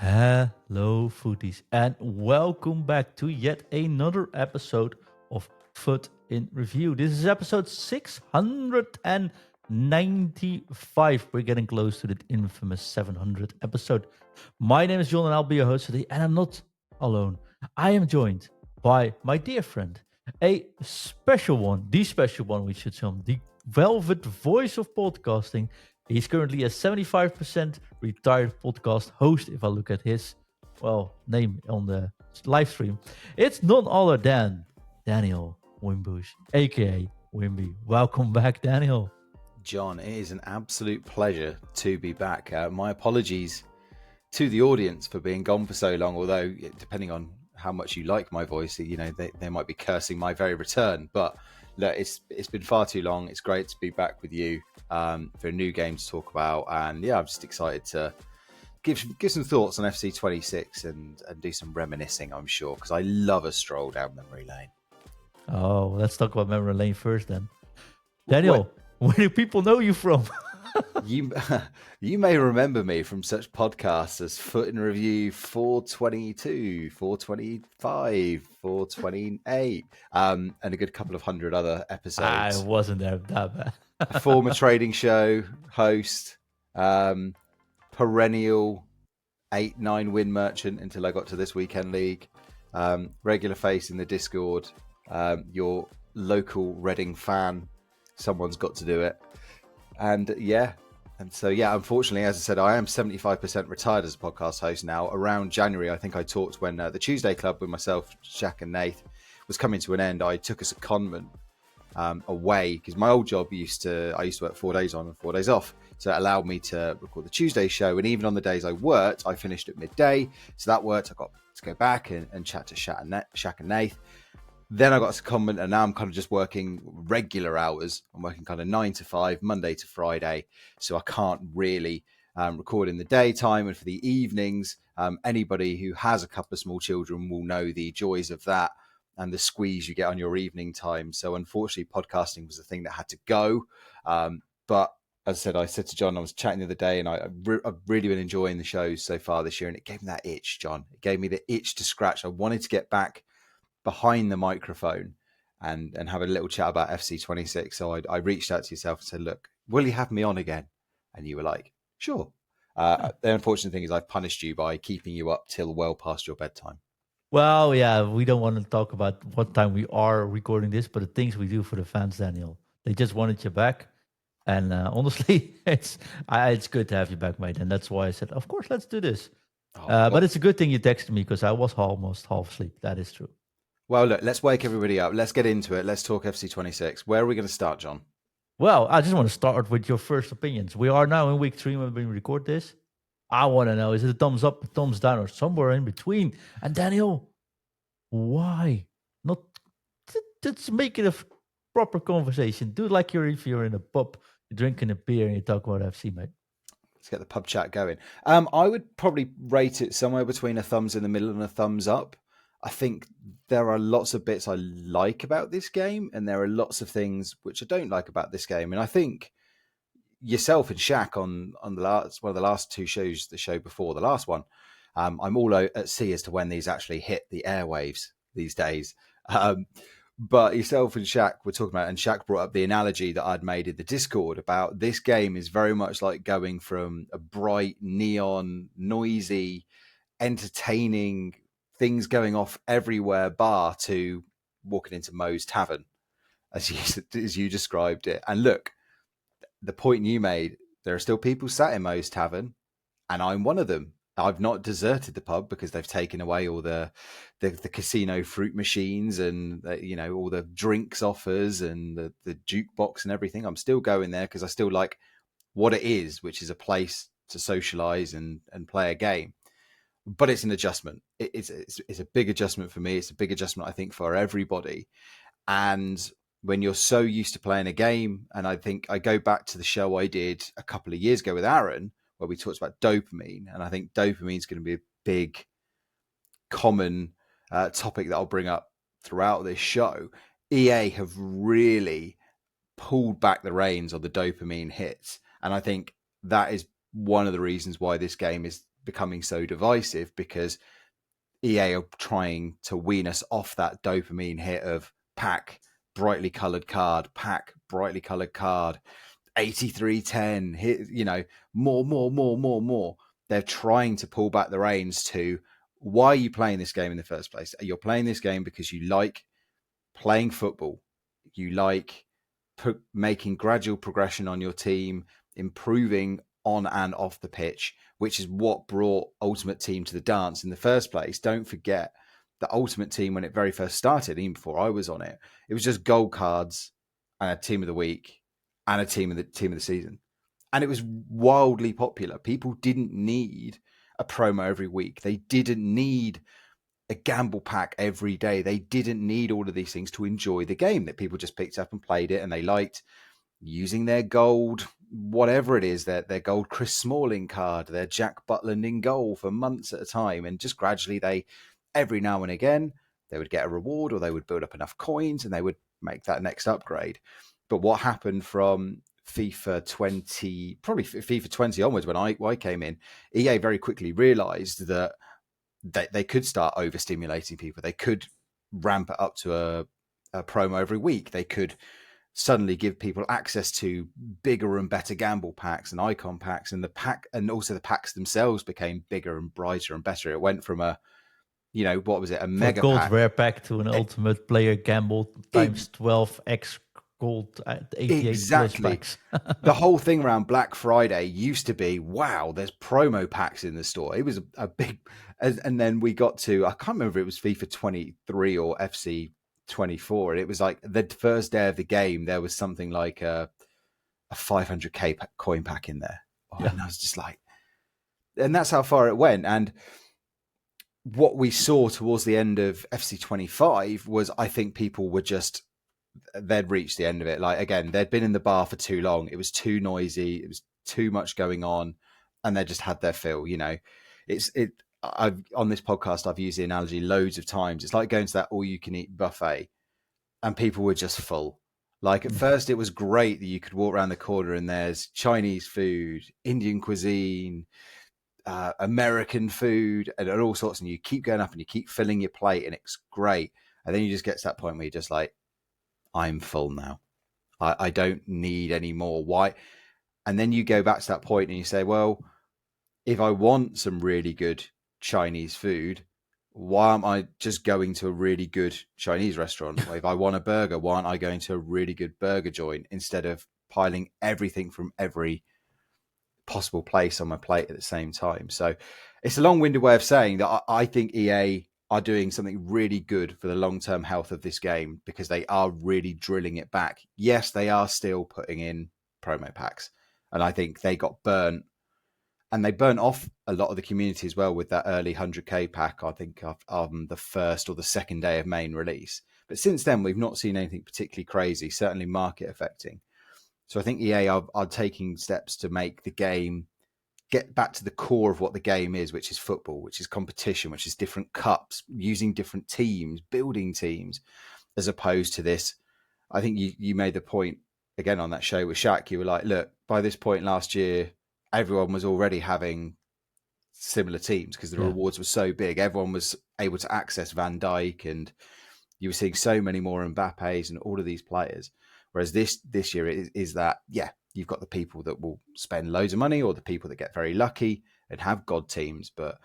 Hello, footies, and welcome back to yet another episode of Foot in Review. This is episode 695. We're getting close to the infamous 700 episode. My name is John, and I'll be your host today, and I'm not alone. I am joined by my dear friend, a special one, the special one, we should say, the velvet voice of podcasting. He's currently a 75% retired podcast host. If I look at his, name on the live stream, it's none other than Daniel Wimbush, aka Wimby. Welcome back, Daniel. John, it is an absolute pleasure to be back. My apologies to the audience for being gone for so long, although depending on how much you like my voice, they might be cursing my very return. But look, it's been far too long. It's great to be back with you for a new game to talk about. And yeah, I'm just excited to give some thoughts on FC26 and do some reminiscing, I'm sure, because I love a stroll down memory lane. Oh, let's talk about memory lane first then. Daniel, where do people know you from? You may remember me from such podcasts as Foot in Review 422, 425, 428, and a good couple of hundred other episodes. I wasn't there that bad. A former trading show host, perennial 8-9 win merchant until I got to this weekend league, regular face in the Discord, your local Reading fan. Someone's got to do it. And unfortunately, as I said, I am 75% retired as a podcast host now. Around January, I think I talked when the Tuesday Club with myself, Shaq and Nath was coming to an end. I took a secondment away because my old job I used to work 4 days on and 4 days off. So it allowed me to record the Tuesday show. And even on the days I worked, I finished at midday. So that worked. I got to go back and chat to Shaq and Nath. Then I got a secondment, and now I'm kind of just working regular hours. I'm working kind of 9 to 5, Monday to Friday. So I can't really record in the daytime. And for the evenings, anybody who has a couple of small children will know the joys of that and the squeeze you get on your evening time. So unfortunately, podcasting was the thing that had to go. But as I said to John, I was chatting the other day, and I've really been enjoying the shows so far this year. And it gave me that itch, John. It gave me the itch to scratch. I wanted to get back behind the microphone and have a little chat about FC26. So I reached out to yourself and said, look, will you have me on again? And you were like, sure. The unfortunate thing is I've punished you by keeping you up till well past your bedtime. Well, yeah, we don't want to talk about what time we are recording this, but the things we do for the fans, Daniel, they just wanted you back. And honestly, it's good to have you back, mate. And that's why I said, of course, let's do this. But it's a good thing you texted me because I was almost half asleep. That is true. Well, look, let's wake everybody up. Let's get into it. Let's talk FC26. Where are we going to start, John? Well, I just want to start with your first opinions. We are now in week 3 when we record this. I want to know, is it a thumbs up, a thumbs down, or somewhere in between? And Daniel, why not? Let's make it a proper conversation. Do like if you're in a pub, you're drinking a beer and you talk about FC, mate. Let's get the pub chat going. I would probably rate it somewhere between a thumbs in the middle and a thumbs up. I think there are lots of bits I like about this game, and there are lots of things which I don't like about this game. And I think yourself and Shaq on the last one of the last 2 shows, the show before the last one, I'm all at sea as to when these actually hit the airwaves these days. But yourself and Shaq were talking about, and Shaq brought up the analogy that I'd made in the Discord about this game is very much like going from a bright, neon, noisy, entertaining, things going off everywhere bar to walking into Moe's Tavern, as you described it. And look, the point you made, there are still people sat in Moe's Tavern, and I'm one of them. I've not deserted the pub because they've taken away all the casino fruit machines and all the drinks offers and the jukebox and everything. I'm still going there because I still like what it is, which is a place to socialize and play a game. But it's an adjustment. It's a big adjustment for me. It's a big adjustment, I think, for everybody. And when you're so used to playing a game, and I think I go back to the show I did a couple of years ago with Aaron, where we talked about dopamine. And I think dopamine is going to be a big, common topic that I'll bring up throughout this show. EA have really pulled back the reins on the dopamine hits. And I think that is one of the reasons why this game is becoming so divisive, because EA are trying to wean us off that dopamine hit of pack, brightly colored card, pack, brightly colored card, 8310, hit, more. They're trying to pull back the reins to, why are you playing this game in the first place? You're playing this game because you like playing football. You like making gradual progression on your team, improving on and off the pitch, which is what brought Ultimate Team to the dance in the first place. Don't forget the Ultimate Team, when it very first started, even before I was on it, it was just gold cards and a team of the week and a team of the season. And it was wildly popular. People didn't need a promo every week. They didn't need a gamble pack every day. They didn't need all of these things to enjoy the game. That people just picked up and played it, and they liked using their gold, whatever it is, their gold Chris Smalling card, their Jack Butland in goal for months at a time. And just gradually every now and again, they would get a reward, or they would build up enough coins and they would make that next upgrade. But what happened from FIFA 20, probably FIFA 20 onwards, when I came in, EA very quickly realized that they could start overstimulating people. They could ramp it up to a promo every week. They could suddenly give people access to bigger and better gamble packs and icon packs, and also the packs themselves became bigger and brighter and better. It went from a mega gold pack. rare pack to an ultimate player gamble times 12x gold at 88 plus Exactly. packs. The whole thing around Black Friday used to be, wow, there's promo packs in the store. It was a big, and then we got to, I can't remember if it was FIFA 23 or FC 24. And it was like the first day of the game, there was something like a 500k coin pack in there. Yeah. And I was just like, and that's how far it went. And what we saw towards the end of FC 25 was, I think people were just, they'd reached the end of it. Like, again, they'd been in the bar for too long. It was too noisy. It was too much going on, and they just had their fill. I've on this podcast, I've used the analogy loads of times. It's like going to that all-you-can-eat buffet, and people were just full. Like, at first, it was great that you could walk around the corner and there's Chinese food, Indian cuisine, American food, and all sorts. And you keep going up and you keep filling your plate, and it's great. And then you just get to that point where you're just like, I'm full now. I don't need any more. Why? And then you go back to that point and you say, well, if I want some really good Chinese food, why am I just going to a really good Chinese restaurant? If I want a burger, why aren't I going to a really good burger joint instead of piling everything from every possible place on my plate at the same time? So it's a long-winded way of saying that I think EA are doing something really good for the long-term health of this game, because they are really drilling it back. Yes, they are still putting in promo packs, and I think they got burnt, and they burnt off a lot of the community as well with that early 100k pack, I think, of the first or the second day of main release. But since then, we've not seen anything particularly crazy, certainly market affecting. So I think EA are taking steps to make the game get back to the core of what the game is, which is football, which is competition, which is different cups, using different teams, building teams, as opposed to this. I think you made the point again on that show with Shaq. You were like, look, by this point last year, everyone was already having similar teams because the rewards were so big. Everyone was able to access Van Dijk, and you were seeing so many more Mbappes and all of these players. Whereas this year is that, you've got the people that will spend loads of money, or the people that get very lucky and have god teams. But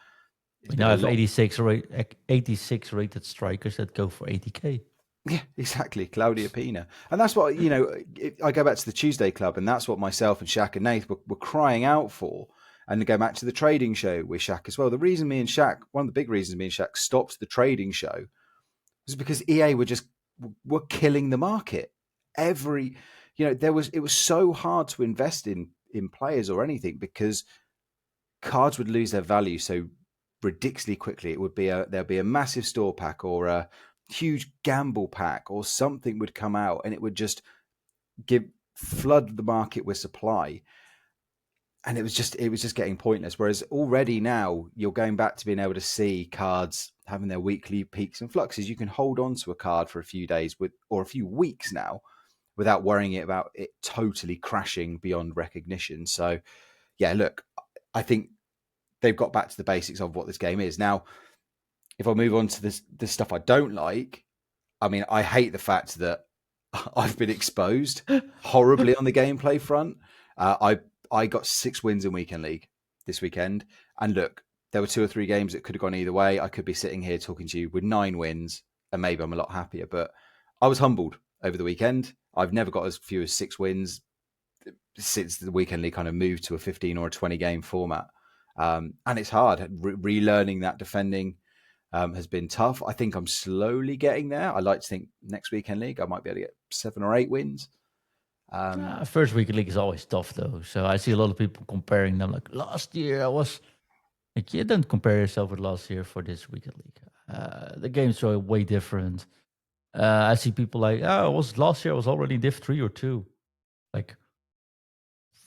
we now have 86 rated strikers that go for 80k. Yeah, exactly. Claudia Pina. And that's what, I go back to the Tuesday Club, and that's what myself and Shaq and Nath were crying out for. And to go back to the trading show with Shaq as well. The reason me and Shaq, one of the big reasons me and Shaq stopped the trading show was because EA were killing the market. It was so hard to invest in players or anything, because cards would lose their value so ridiculously quickly. There'd be a massive store pack or a huge gamble pack or something would come out, and it would just flood the market with supply. And it was just getting pointless. Whereas already now you're going back to being able to see cards having their weekly peaks and fluxes. You can hold on to a card for a few days or a few weeks now without worrying about it totally crashing beyond recognition. So yeah, look, I think they've got back to the basics of what this game is. Now, if I move on to this stuff I don't like, I mean, I hate the fact that I've been exposed horribly on the gameplay front. I got 6 wins in Weekend League this weekend. And look, there were 2 or 3 games that could have gone either way. I could be sitting here talking to you with 9 wins, and maybe I'm a lot happier. But I was humbled over the weekend. I've never got as few as 6 wins since the Weekend League kind of moved to a 15 or a 20 game format. And it's hard. Relearning that defending has been tough. I think I'm slowly getting there. I like to think next Weekend League I might be able to get 7 or 8 wins. First Weekend League is always tough, though. So I see a lot of people comparing them. Like, last year I was... Like, you don't compare yourself with last year for this Weekend League. The games are way different. I see people like, oh, last year I was already in Div 3 or 2. Like,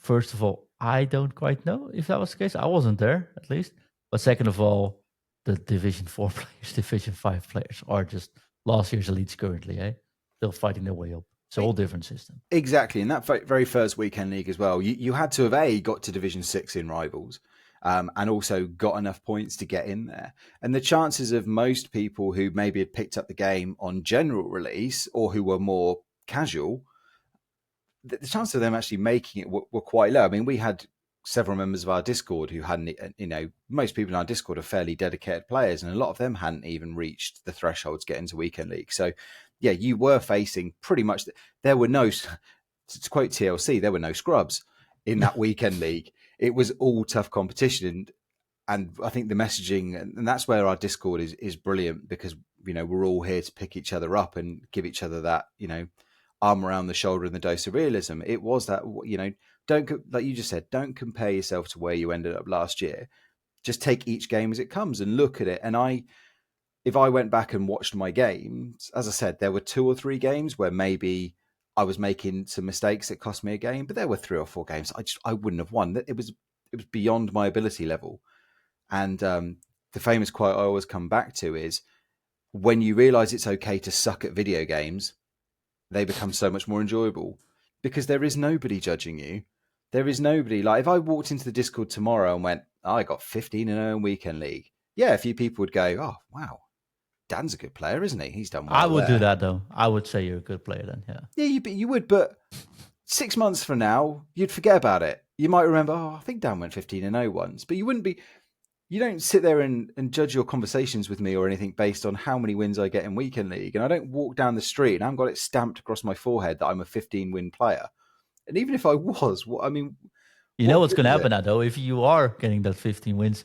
first of all, I don't quite know if that was the case. I wasn't there, at least. But second of all, the Division 4 players, Division 5 players are just last year's elites currently, Still fighting their way up. It's a whole different system. Exactly. In that very first Weekend League as well, you had to have got to Division 6 in Rivals, and also got enough points to get in there. And the chances of most people who maybe had picked up the game on general release or who were more casual, the chances of them actually making it were quite low. I mean, we had several members of our Discord who hadn't, most people in our Discord are fairly dedicated players, and a lot of them hadn't even reached the threshold to get into Weekend League. So, yeah, you were facing pretty much, there were no, to quote TLC, there were no scrubs in that Weekend League. It was all tough competition. And I think the messaging, and that's where our Discord is brilliant, because, we're all here to pick each other up and give each other that, arm around the shoulder and the dose of realism. It was that, don't, like you just said, don't compare yourself to where you ended up last year. Just take each game as it comes and look at it. And if I went back and watched my games, as I said, there were 2 or 3 games where maybe I was making some mistakes that cost me a game, but there were 3 or 4 games I wouldn't have won. It was beyond my ability level. And the famous quote I always come back to is, when you realize it's okay to suck at video games, they become so much more enjoyable, because there is nobody judging you. There is nobody. Like, if I walked into the Discord tomorrow and went, I got 15-0 in Weekend League, yeah, a few people would go, oh, wow, Dan's a good player, isn't he? He's done well. I would do that, though. I would say you're a good player then, yeah. Yeah, you would, but 6 months from now, you'd forget about it. You might remember, I think Dan went 15-0 once, but you wouldn't be... You don't sit there and judge your conversations with me or anything based on how many wins I get in Weekend League. And I don't walk down the street and I haven't got it stamped across my forehead that I'm a 15-win player. And even if I was, you know what's going to happen now, though? If you are getting that 15 wins,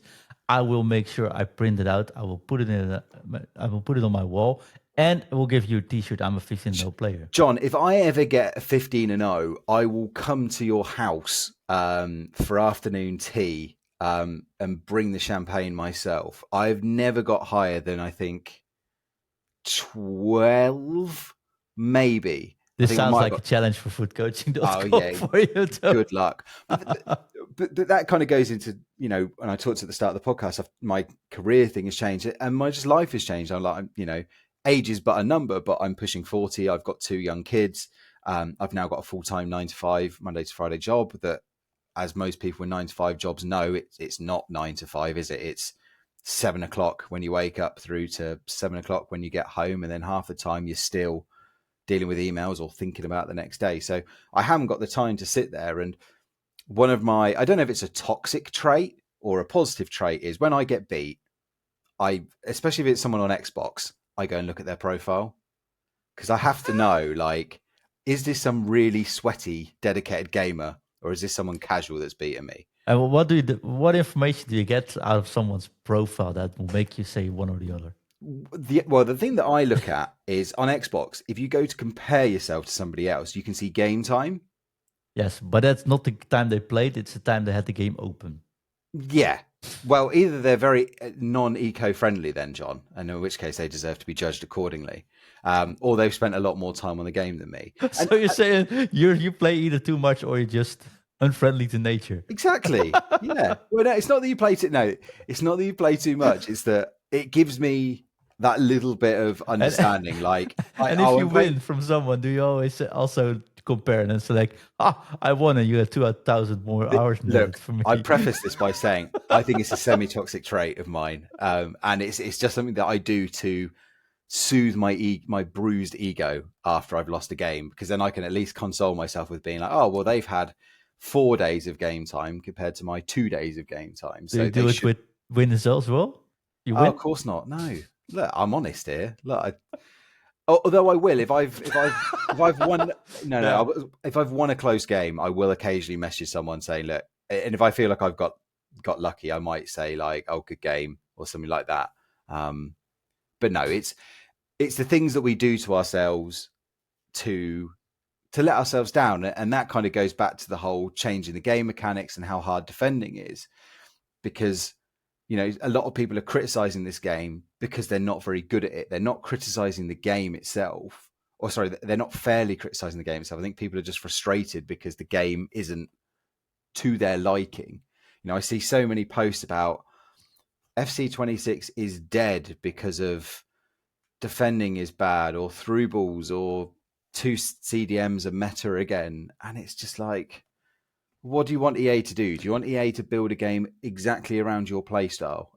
I will make sure I print it out. I will put it on my wall, and I will give you a T-shirt. I'm a 15-0 player. John, if I ever get a 15-0, I will come to your house for afternoon tea. And bring the champagne myself. I've never got higher than, I think, 12, maybe. This sounds like a challenge for food coaching. For you, though. Good luck. But that kind of goes into, when I talked at the start of the podcast, my career thing has changed, and my just life has changed. I'm like, age is but a number, but I'm pushing 40. I've got 2 young kids. I've now got a full-time 9 to 5, Monday to Friday job that, as most people in 9 to 5 jobs know, it's not 9 to 5, is it? It's 7 o'clock when you wake up through to 7 o'clock when you get home. And then half the time you're still dealing with emails or thinking about the next day. So I haven't got the time to sit there. And one of I don't know if it's a toxic trait or a positive trait, is when I get beat, especially if it's someone on Xbox, I go and look at their profile, because I have to know, like, is this some really sweaty, dedicated gamer? Or is this someone casual that's beating me? And what information do you get out of someone's profile that will make you say one or the other? The thing that I look at is, on Xbox, if you go to compare yourself to somebody else, you can see game time. Yes, but that's not the time they played. It's the time they had the game open. Yeah. Well, either they're very non-eco-friendly then, John, and in which case they deserve to be judged accordingly, or they've spent a lot more time on the game than me. So you're saying you play either too much or you're just unfriendly to nature. Exactly. Yeah. Well, no, it's not that you play too. No, it's not that you play too much. It's that it gives me that little bit of And understanding. Like, and if oh, you I'm playing. win from someone, do you always also compare and say like, I won and you had 2,000 more hours than that Look, for I me? preface this by saying I think it's a semi-toxic trait of mine, and it's just something that I do to soothe my bruised ego after I've lost a game, because then I can at least console myself with being like, oh well, they've had 4 days of game time compared to my 2 days of game time, Do you so they do it should. with winners as well? You Oh, of win? course not. No, look, I'm honest here. Look, although I will if I've won. No, Yeah. no. If I've won a close game, I will occasionally message someone saying, "Look," and if I feel like I've got lucky, I might say like, "Oh, good game" or something like that. Um, but no, it's the things that we do to ourselves to let ourselves down, and that kind of goes back to the whole changing the game mechanics and how hard defending is, because a lot of people are criticizing this game because they're not very good at it. They're not criticizing the game itself, or sorry, they're not fairly criticizing the game itself. I think people are just frustrated because the game isn't to their liking. I see so many posts about FC26 is dead because of defending is bad, or through balls, or two CDMs are meta again, and it's just like, what do you want EA to do? Do you want EA to build a game exactly around your playstyle?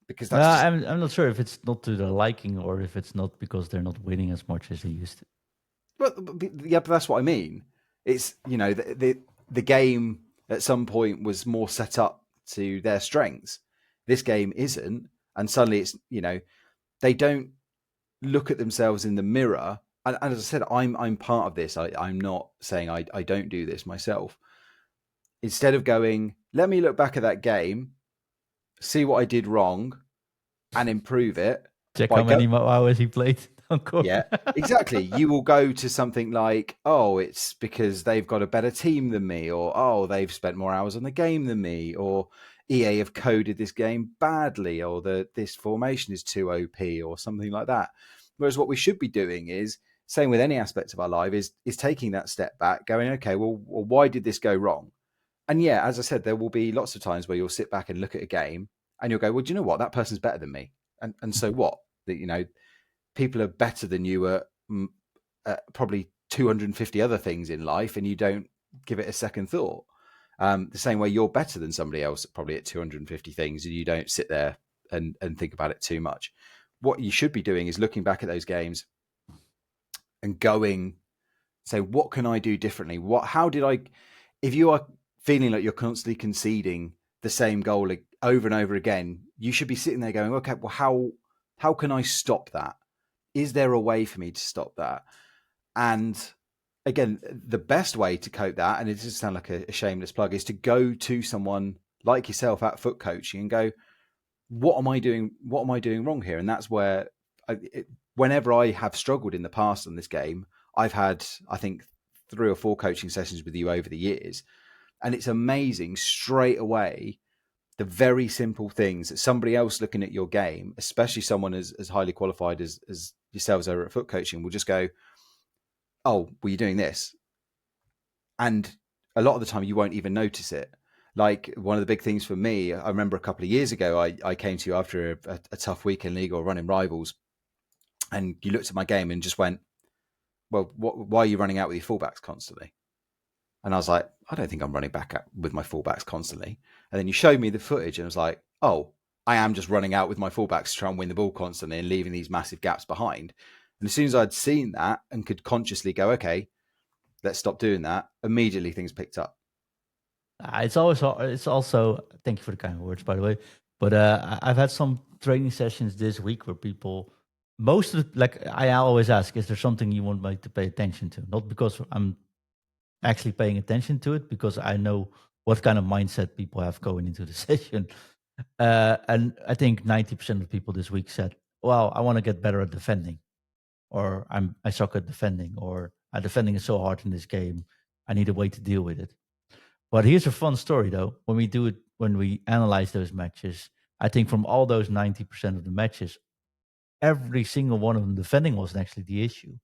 Because that's just. I'm not sure if it's not to their liking or if it's not because they're not winning as much as they used to. Well, yeah, but that's what I mean. It's the game at some point was more set up to their strengths. This game isn't, and suddenly it's they don't look at themselves in the mirror. And as I said, I'm part of this. I'm not saying I don't do this myself. Instead of going, let me look back at that game, see what I did wrong, and improve it Check by how go. many hours he played on court. Yeah, exactly. You will go to something like, oh, it's because they've got a better team than me, or oh, they've spent more hours on the game than me, or EA have coded this game badly, or this formation is too OP, or something like that. Whereas what we should be doing is, same with any aspect of our life, is taking that step back, going, okay, well, why did this go wrong? And yeah, as I said, there will be lots of times where you'll sit back and look at a game and you'll go, well, do you know what? That person's better than me. And so what? That people are better than you at probably 250 other things in life, and you don't give it a second thought. The same way you're better than somebody else, probably at 250 things, and you don't sit there and think about it too much. What you should be doing is looking back at those games and going, say, what can I do differently? How did I? If you are feeling like you're constantly conceding the same goal over and over again, you should be sitting there going, okay, well, how can I stop that? Is there a way for me to stop that? And again, the best way to cope that, and it doesn't sound like a shameless plug, is to go to someone like yourself at Foot Coaching and go, what am I doing? What am I doing wrong here? And that's where, whenever I have struggled in the past on this game, I've had, I think, 3 or 4 coaching sessions with you over the years. And it's amazing straight away the very simple things that somebody else looking at your game, especially someone as highly qualified as yourselves over at Foot Coaching, will just go, oh, well, you're doing this. And a lot of the time you won't even notice it. Like, one of the big things for me, I remember a couple of years ago, I came to you after a tough week in league or running rivals, and you looked at my game and just went, well, why are you running out with your fullbacks constantly? And I was like, I don't think I'm running back out with my fullbacks constantly. And then you showed me the footage and I was like, oh, I am just running out with my fullbacks to try and win the ball constantly and leaving these massive gaps behind. And as soon as I'd seen that and could consciously go, okay, let's stop doing that, immediately things picked up. It's also, thank you for the kind words, by the way. But I've had some training sessions this week where people, most of the, like, I always ask, is there something you want me to pay attention to? Not because I'm actually paying attention to it, because I know what kind of mindset people have going into the session. And I think 90% of people this week said, well, I want to get better at defending, or I suck at defending, or defending is so hard in this game. I need a way to deal with it. But here's a fun story though. When we analyze those matches, I think from all those 90% of the matches, every single one of them defending wasn't actually the issue.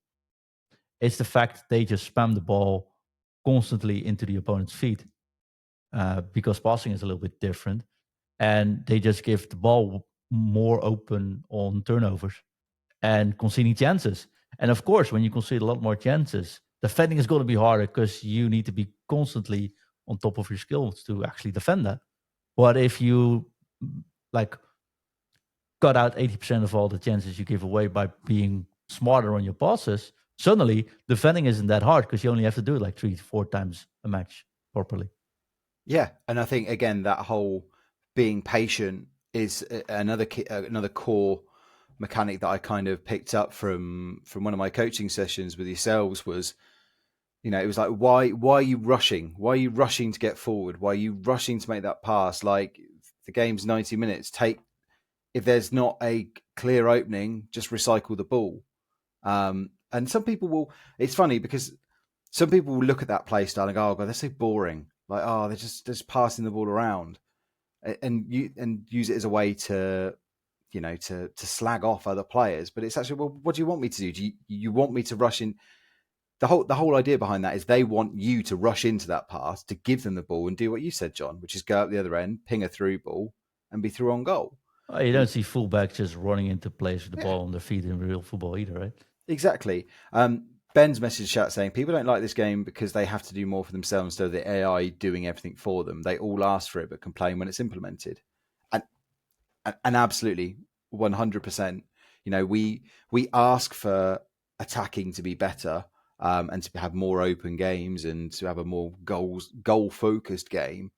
It's the fact they just spam the ball constantly into the opponent's feet, because passing is a little bit different, and they just give the ball more open on turnovers. and conceding chances. And of course, when you concede a lot more chances, defending is going to be harder because you need to be constantly on top of your skills to actually defend that. But if you like cut out 80% of all the chances you give away by being smarter on your passes, suddenly defending isn't that hard because you only have to do it like 3 to 4 times a match properly. Yeah, and I think again that whole being patient is another another core mechanic that I kind of picked up from one of my coaching sessions with yourselves was, you know, it was like, why are you rushing? Why are you rushing to get forward? Why are you rushing to make that pass? Like, the game's 90 minutes. If there's not a clear opening, just recycle the ball. And some people will. It's funny because some people will look at that play style and go, "Oh God, they're so boring." Like, oh, they're just passing the ball around, and use it as a way to, you know, to slag off other players. But it's actually, well, what do you want me to do? Do you want me to rush in? The whole idea behind that is they want you to rush into that pass, to give them the ball and do what you said, John, which is go out the other end, ping a through ball, and be through on goal. Oh, you don't see fullbacks just running into players with the Yeah, ball on their feet in real football either, right? exactly. Ben's message chat saying people don't like this game because they have to do more for themselves instead of the AI doing everything for them. They all ask for it but complain when it's implemented. And absolutely 100%. You know, we ask for attacking to be better, and to have more open games and to have a more goal focused game.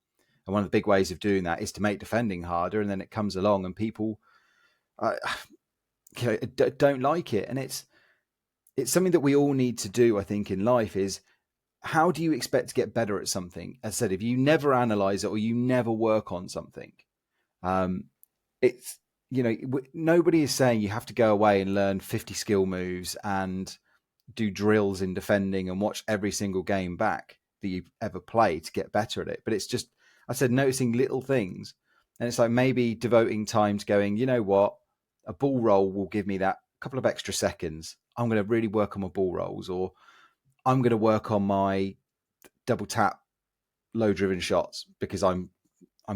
And one of the big ways of doing that is to make defending harder. And then it comes along and people don't like it. And it's something that we all need to do, I think, in life is, how do you expect to get better at something? As I said, if you never analyze it or you never work on something, it's, you know, nobody is saying you have to go away and learn 50 skill moves and do drills in defending and watch every single game back that you've ever played to get better at it. But it's just, I said, noticing little things. And it's like maybe devoting time to going, you know what, a ball roll will give me that couple of extra seconds. I'm going to really work on my ball rolls, or I'm going to work on my double tap low driven shots because I'm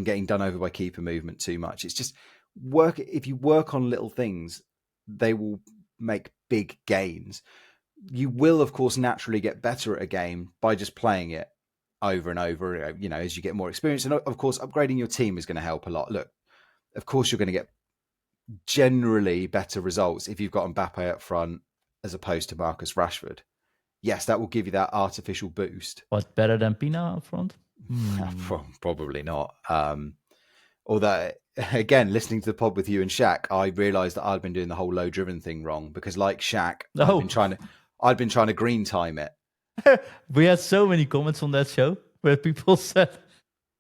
getting done over by keeper movement too much. It's just work. If you work on little things, they will make big gains. You will, of course, naturally get better at a game by just playing it over and over, you know, as you get more experience. And of course, upgrading your team is going to help a lot. Look, of course, you're going to get generally better results if you've got Mbappe up front as opposed to Marcus Rashford. Yes, that will give you that artificial boost. What, better than Pina up front? Probably not. Although, again, listening to the pod with you and Shaq, I realised that I'd been doing the whole low driven thing wrong because, like Shaq, No. I'd been trying to green time it. We had so many comments on that show where people said,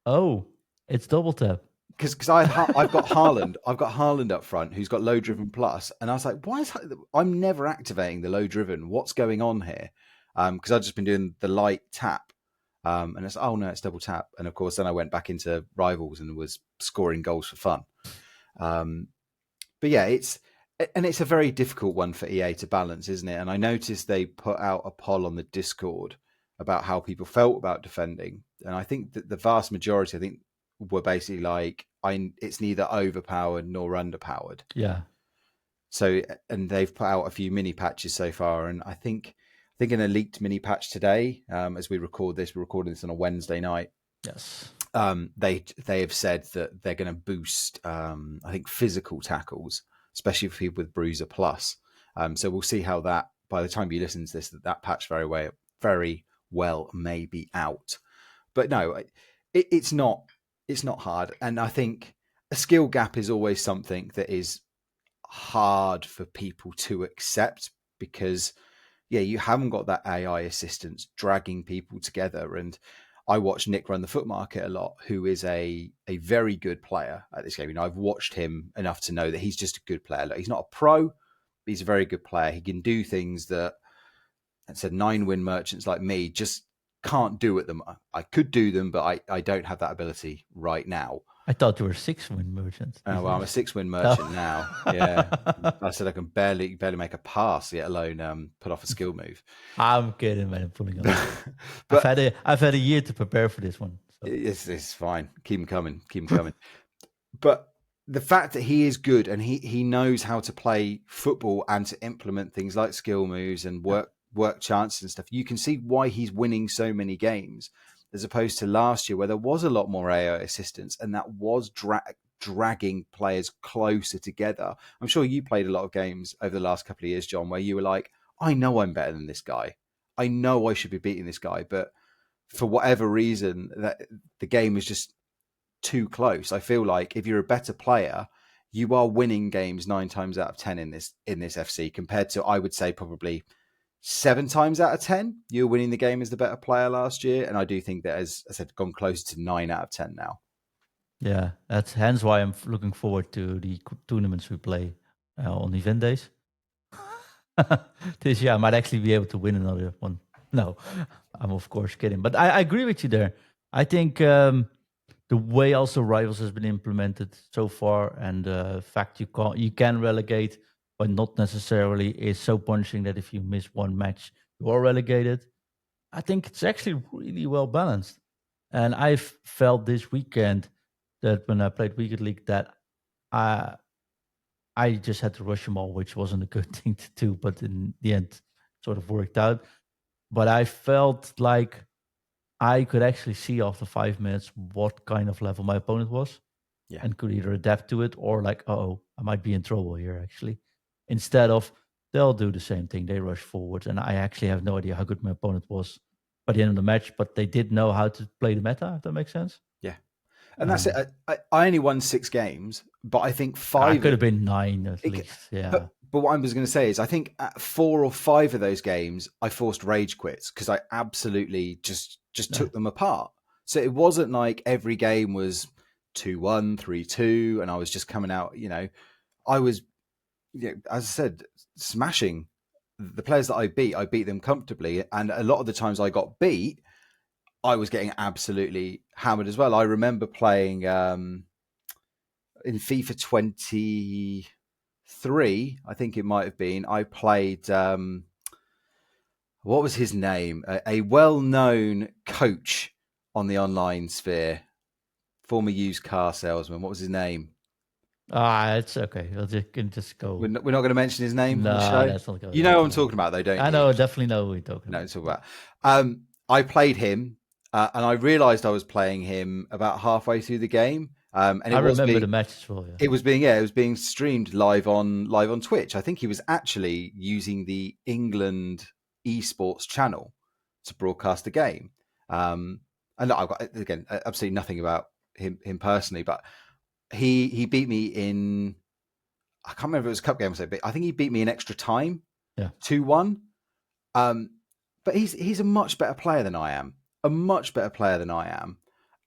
"Oh, it's double tap." Because I've got Haaland, I've got Haaland up front who's got low driven plus, and I was like, why is I'm never activating the low driven? What's going on here? Because I've just been doing the light tap, and it's, oh no, it's double tap. And of course, then I went back into Rivals and was scoring goals for fun. But yeah, it's a very difficult one for EA to balance, isn't it? And I noticed they put out a poll on the Discord about how people felt about defending, and I think that the vast majority, I think, were basically like, it's neither overpowered nor underpowered. Yeah. So, and they've put out a few mini patches so far, and I think an leaked mini patch today, as we record this, we're recording this on a Wednesday night. Yes. They have said that they're going to boost, I think, physical tackles, especially for people with Bruiser Plus. So we'll see how that, by the time you listen to this, that patch very well may be out. But no, it's not hard. And I think a skill gap is always something that is hard for people to accept because, yeah, you haven't got that AI assistance dragging people together. And I watch Nick run the foot market a lot, who is a very good player at this game. You know, I've watched him enough to know that he's just a good player. Look, he's not a pro, but he's a very good player. He can do things that, I said, 9-win merchants like me just can't do at them. I could do them, but I don't have that ability right now. I thought you were 6-win merchant. Oh, well, I'm a 6-win merchant now. Yeah, I said I can barely make a pass, let alone put off a skill move. I'm kidding, man. I'm pulling on. But I've had a year to prepare for this one. So. It's fine. Keep them coming. But the fact that he is good and he knows how to play football and to implement things like skill moves and Yeah. work chances and stuff, you can see why he's winning so many games, as opposed to last year where there was a lot more AI assistance and that was dragging players closer together. I'm sure you played a lot of games over the last couple of years, John, where you were like, I know I'm better than this guy. I know I should be beating this guy, but for whatever reason, that the game is just too close. I feel like if you're a better player, you are winning games 9 times out of 10 in this FC, compared to, I would say, probably 7 times out of 10 you were winning the game as the better player last year. And I do think that, as I said, gone close to 9 out of 10 now. Yeah, that's hence why I'm looking forward to the tournaments we play on event days. This year, I might actually be able to win another one. No, I'm of course kidding, but I agree with you there. I think the way also rivals has been implemented so far, and the fact you can relegate, but not necessarily is so punishing that if you miss one match, you are relegated. I think it's actually really well balanced, and I've felt this weekend that when I played Weekend League that I I just had to rush them all, which wasn't a good thing to do, but in the end, sort of worked out. But I felt like I could actually see after 5 minutes what kind of level my opponent was, Yeah. and could either adapt to it or like, oh, I might be in trouble here actually. Instead of they'll do the same thing, they rush forward, and I actually have no idea how good my opponent was by the end of the match, but they did know how to play the meta, if that makes sense. Yeah. And that's Um, it. I only won 6 games, but I think I five. could have been 9 at It, least. Yeah. but what I was going to say is, I think at 4 or 5 of those games, I forced rage quits because I absolutely just Yeah. took them apart. So it wasn't like every game was 2-1, 3-2, and I was just coming out. I was, as I said, smashing the players that I beat. I beat them comfortably, and a lot of the times I got beat, I was getting absolutely hammered as well. I remember playing in FIFA 23, I think it might have been. I played, what was his name? A well-known coach on the online sphere, former used car salesman. What was his name? It's okay. We'll just can just We're go. not going to mention his name on the No, show. that's not You going. know what I'm No, talking about, though, don't I you? know. Definitely know what we're talking No, about. talk about. I played him, and I realised I was playing him about halfway through the game, and I remember the match as well. Yeah. it was being streamed live on Twitch. I think he was actually using the England esports channel to broadcast the game. And look, I've got, again, absolutely nothing about him personally, but he beat me in, I can't remember if it was a cup game or so, but I think he beat me in extra time, Yeah. 2-1. Um, but he's a much better player than I am, a much better player than I am,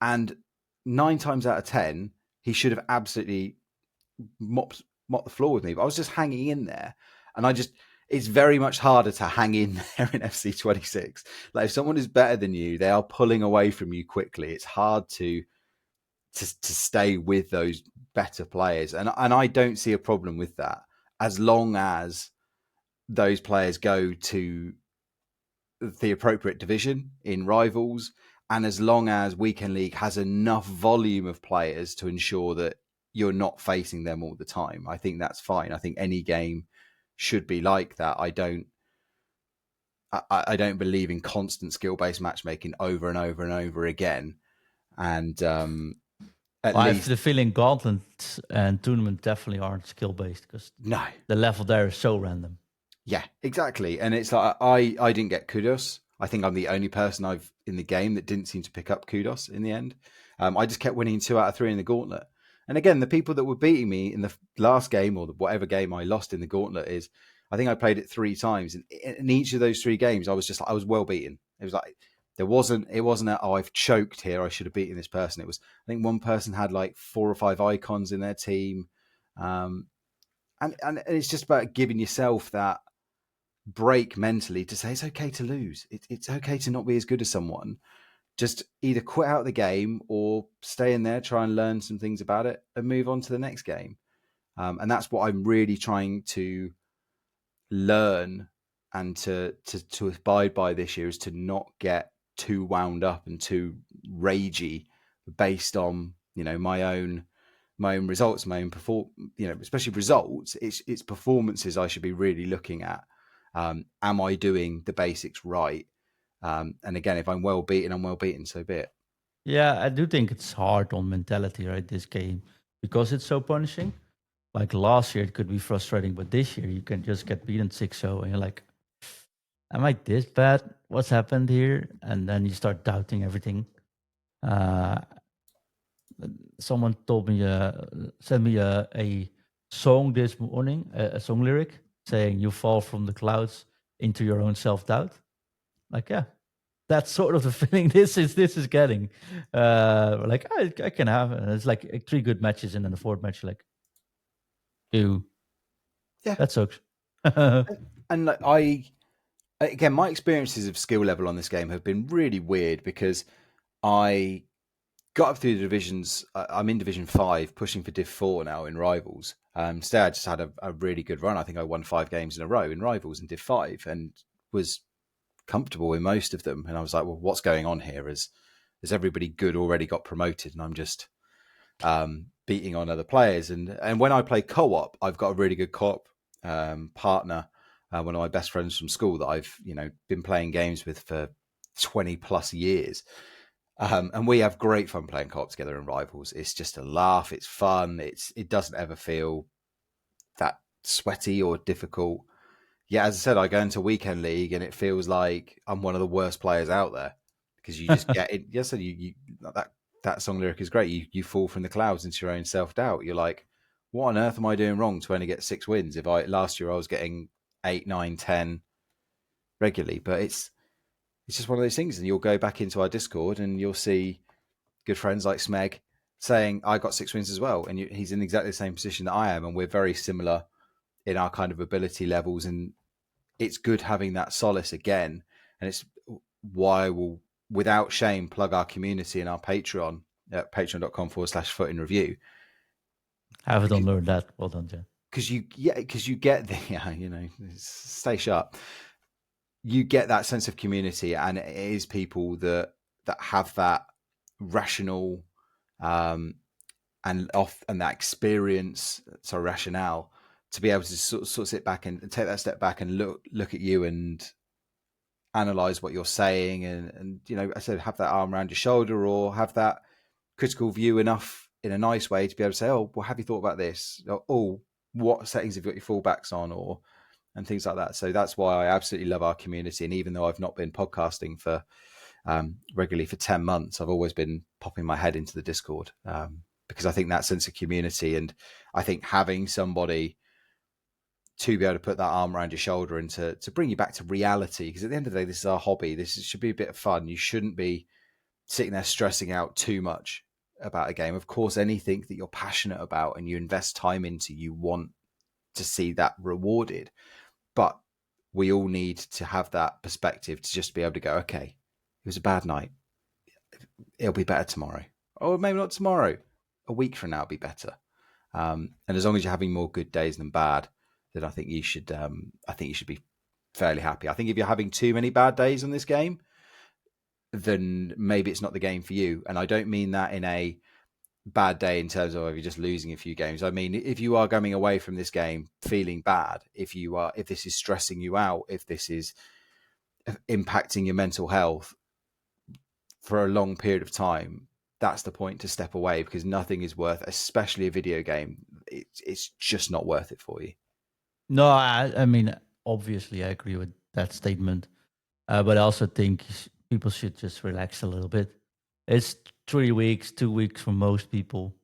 and 9 times out of 10 he should have absolutely mopped the floor with me. But I was just hanging in there, and it's very much harder to hang in there in FC26. Like, if someone is better than you, they are pulling away from you quickly. It's hard to stay with those better players, and I don't see a problem with that, as long as those players go to the appropriate division in rivals, and as long as Weekend League has enough volume of players to ensure that you're not facing them all the time. I think that's fine. I think any game should be like that. I don't believe in constant skill-based matchmaking over and over and over again. And at Well, I have least, the feeling Gauntlet and Tournament definitely aren't skill based because no. the level there is so random. Yeah, exactly. And it's like, I didn't get kudos. I think I'm the only person I've in the game that didn't seem to pick up kudos in the end. I just kept winning 2 out of 3 in the gauntlet. And again, the people that were beating me in the last game, or whatever game I lost in the gauntlet, is, I think I played it 3 times. And in each of those 3 games, I was well beaten. It was like, it wasn't oh, I've choked here, I should have beaten this person. It was, I think one person had like 4 or 5 icons in their team. And it's just about giving yourself that break mentally to say it's okay to lose. It's okay to not be as good as someone. Just either quit out the game or stay in there, try and learn some things about it, and move on to the next game. And that's what I'm really trying to learn and to abide by this year, is to not get too wound up and too ragey based on my own my own results, my own especially results. It's performances I should be really looking at. Am I doing the basics right? And again, if I'm well beaten, I'm well beaten. So be it. Yeah, I do think it's hard on mentality, right? This game, because it's so punishing. Like last year, it could be frustrating, but this year you can just get beaten 6-0 and you're like, am I this bad? What's happened here? And then you start doubting everything. Uh, Someone told me, sent me a song this morning, a song lyric saying you fall from the clouds into your own self doubt. Like, yeah, that's sort of the feeling this is getting. Like I can have, and it's like 3 good matches, and then the fourth match, like, ew, Yeah, that sucks. and like, I again, my experiences of skill level on this game have been really weird because I got up through the divisions. I'm in Division 5, pushing for Div 4 now in Rivals. Today I just had a really good run. I think I won 5 games in a row in Rivals in Div 5 and was comfortable in most of them. And I was like, well, what's going on here? Has everybody good already got promoted? And I'm just beating on other players. And when I play co-op, I've got a really good co-op partner, one of my best friends from school that I've been playing games with for 20 plus years. And we have great fun playing co-op together in Rivals. It's just a laugh. It's fun. It doesn't ever feel that sweaty or difficult. Yeah, as I said, I go into weekend league and it feels like I'm one of the worst players out there because you just get it. Yes, you that song lyric is great. You fall from the clouds into your own self doubt. You're like, what on earth am I doing wrong to only get 6 wins? If last year I was getting 8, 9, 10 regularly, but it's just one of those things. And you'll go back into our Discord and you'll see good friends like Smeg saying, I got 6 wins as well. And he's in exactly the same position that I am. And we're very similar in our kind of ability levels. And it's good having that solace again. And it's why we'll, without shame, plug our community and our Patreon at patreon.com/foot in review. I haven't learned that. Well done, Jen. Because you get the, stay sharp. You get that sense of community, and it is people that have that rational and that experience, so rationale, to be able to sort of sit back and take that step back and look at you and analyze what you're saying, and I said, have that arm around your shoulder or have that critical view enough in a nice way to be able to say, oh, well, have you thought about this? Or, oh, what settings have you got your fallbacks on, and things like that. So that's why I absolutely love our community. And even though I've not been podcasting for regularly for 10 months, I've always been popping my head into the Discord because I think that sense of community, and I think having somebody to be able to put that arm around your shoulder and to bring you back to reality, because at the end of the day, this is our hobby. This should be a bit of fun. You shouldn't be sitting there stressing out too much about a game. Of course, anything that you're passionate about and you invest time into, you want to see that rewarded. But we all need to have that perspective to just be able to go, okay, it was a bad night. It'll be better tomorrow. Or maybe not tomorrow. A week from now, it'll be better. And as long as you're having more good days than bad, then I think you should be fairly happy. I think if you're having too many bad days on this game, then maybe it's not the game for you. And I don't mean that in a bad day in terms of if you're just losing a few games. I mean, if you are coming away from this game feeling bad, if this is stressing you out, if this is impacting your mental health for a long period of time, that's the point to step away, because nothing is worth, especially a video game. It's just not worth it for you. No, I mean, obviously, I agree with that statement. But I also think people should just relax a little bit. It's 3 weeks, 2 weeks for most people,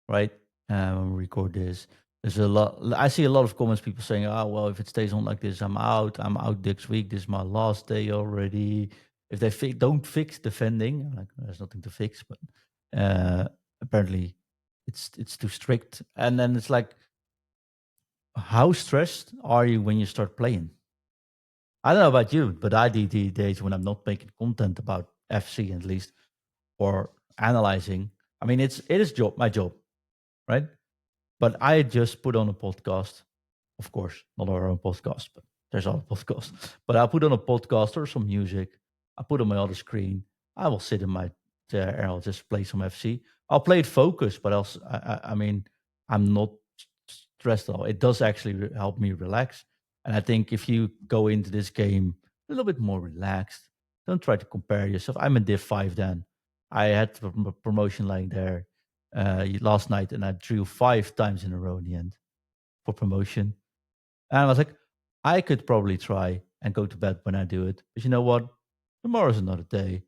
right? When we record this, there's a lot. I see a lot of comments, people saying, "Oh, well, if it stays on like this, I'm out. I'm out next week. This is my last day already." If they don't fix defending, I'm like, there's nothing to fix. But apparently, it's too strict. And then it's like, how stressed are you when you start playing? I don't know about you, but I do these days when I'm not making content about FC at least, or analyzing. I mean, it is my job, right? But I just put on a podcast, of course, not our own podcast, but there's other podcasts. But I'll put on a podcast or some music. I put on my other screen. I will sit in my chair and I'll just play some FC. I'll play it focused, but else, I mean, I'm not stressed at all. It does actually help me relax. And I think if you go into this game a little bit more relaxed, don't try to compare yourself. I'm in Div 5 then. I had a promotion line there last night, and I drew 5 times in a row in the end for promotion. And I was like, I could probably try and go to bed when I do it. But you know what? Tomorrow's another day.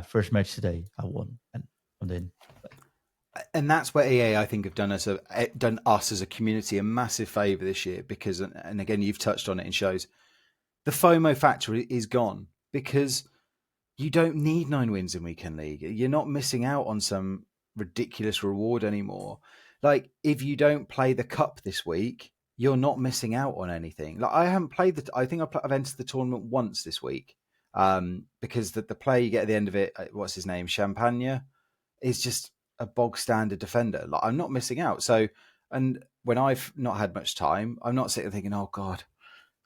First match today, I won. And then And that's where EA, I think, have done us as a community a massive favor this year, because, and again, you've touched on it in shows, the FOMO factor is gone, because you don't need 9 wins in Weekend League. You're not missing out on some ridiculous reward anymore. Like, if you don't play the cup this week, you're not missing out on anything. Like, I haven't played I think I've entered the tournament once this week, because the player you get at the end of it, what's his name, Champagne, is just a bog standard defender. Like, I'm not missing out. So, and when I've not had much time, I'm not sitting thinking, oh God,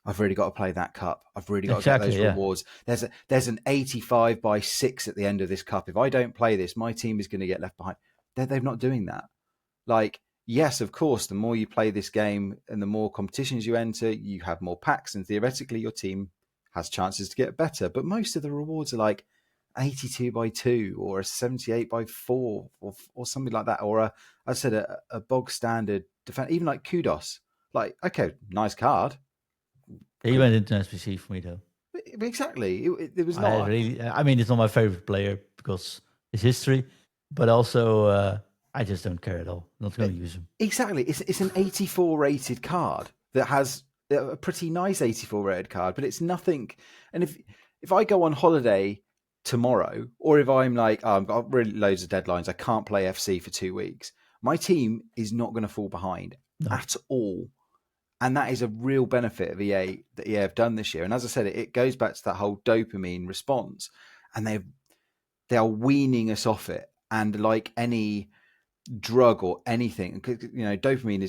I've really got to play that cup. I've really got to get those rewards. There's an 85/6 at the end of this cup. If I don't play this, my team is going to get left behind. They're not doing that. Like, yes, of course, the more you play this game and the more competitions you enter, you have more packs, and theoretically your team has chances to get better. But most of the rewards are like 82/2 or a 78/4 or something like that. Or I said a bog standard defense, even like Kudos. Like, okay, nice card. he went into SPC for me though. Exactly. It was not. I mean, it's not my favorite player because his history, but also I just don't care at all. I'm not going to use him. Exactly. It's an 84 rated card that has a pretty nice 84 rated card, but it's nothing. And if I go on holiday tomorrow, or if I'm like, oh, I've got really loads of deadlines, I can't play FC for 2 weeks, my team is not going to fall behind at all. And that is a real benefit of EA that EA have done this year. And as I said, it goes back to that whole dopamine response, and they are weaning us off it. And like any drug or anything, you know, dopamine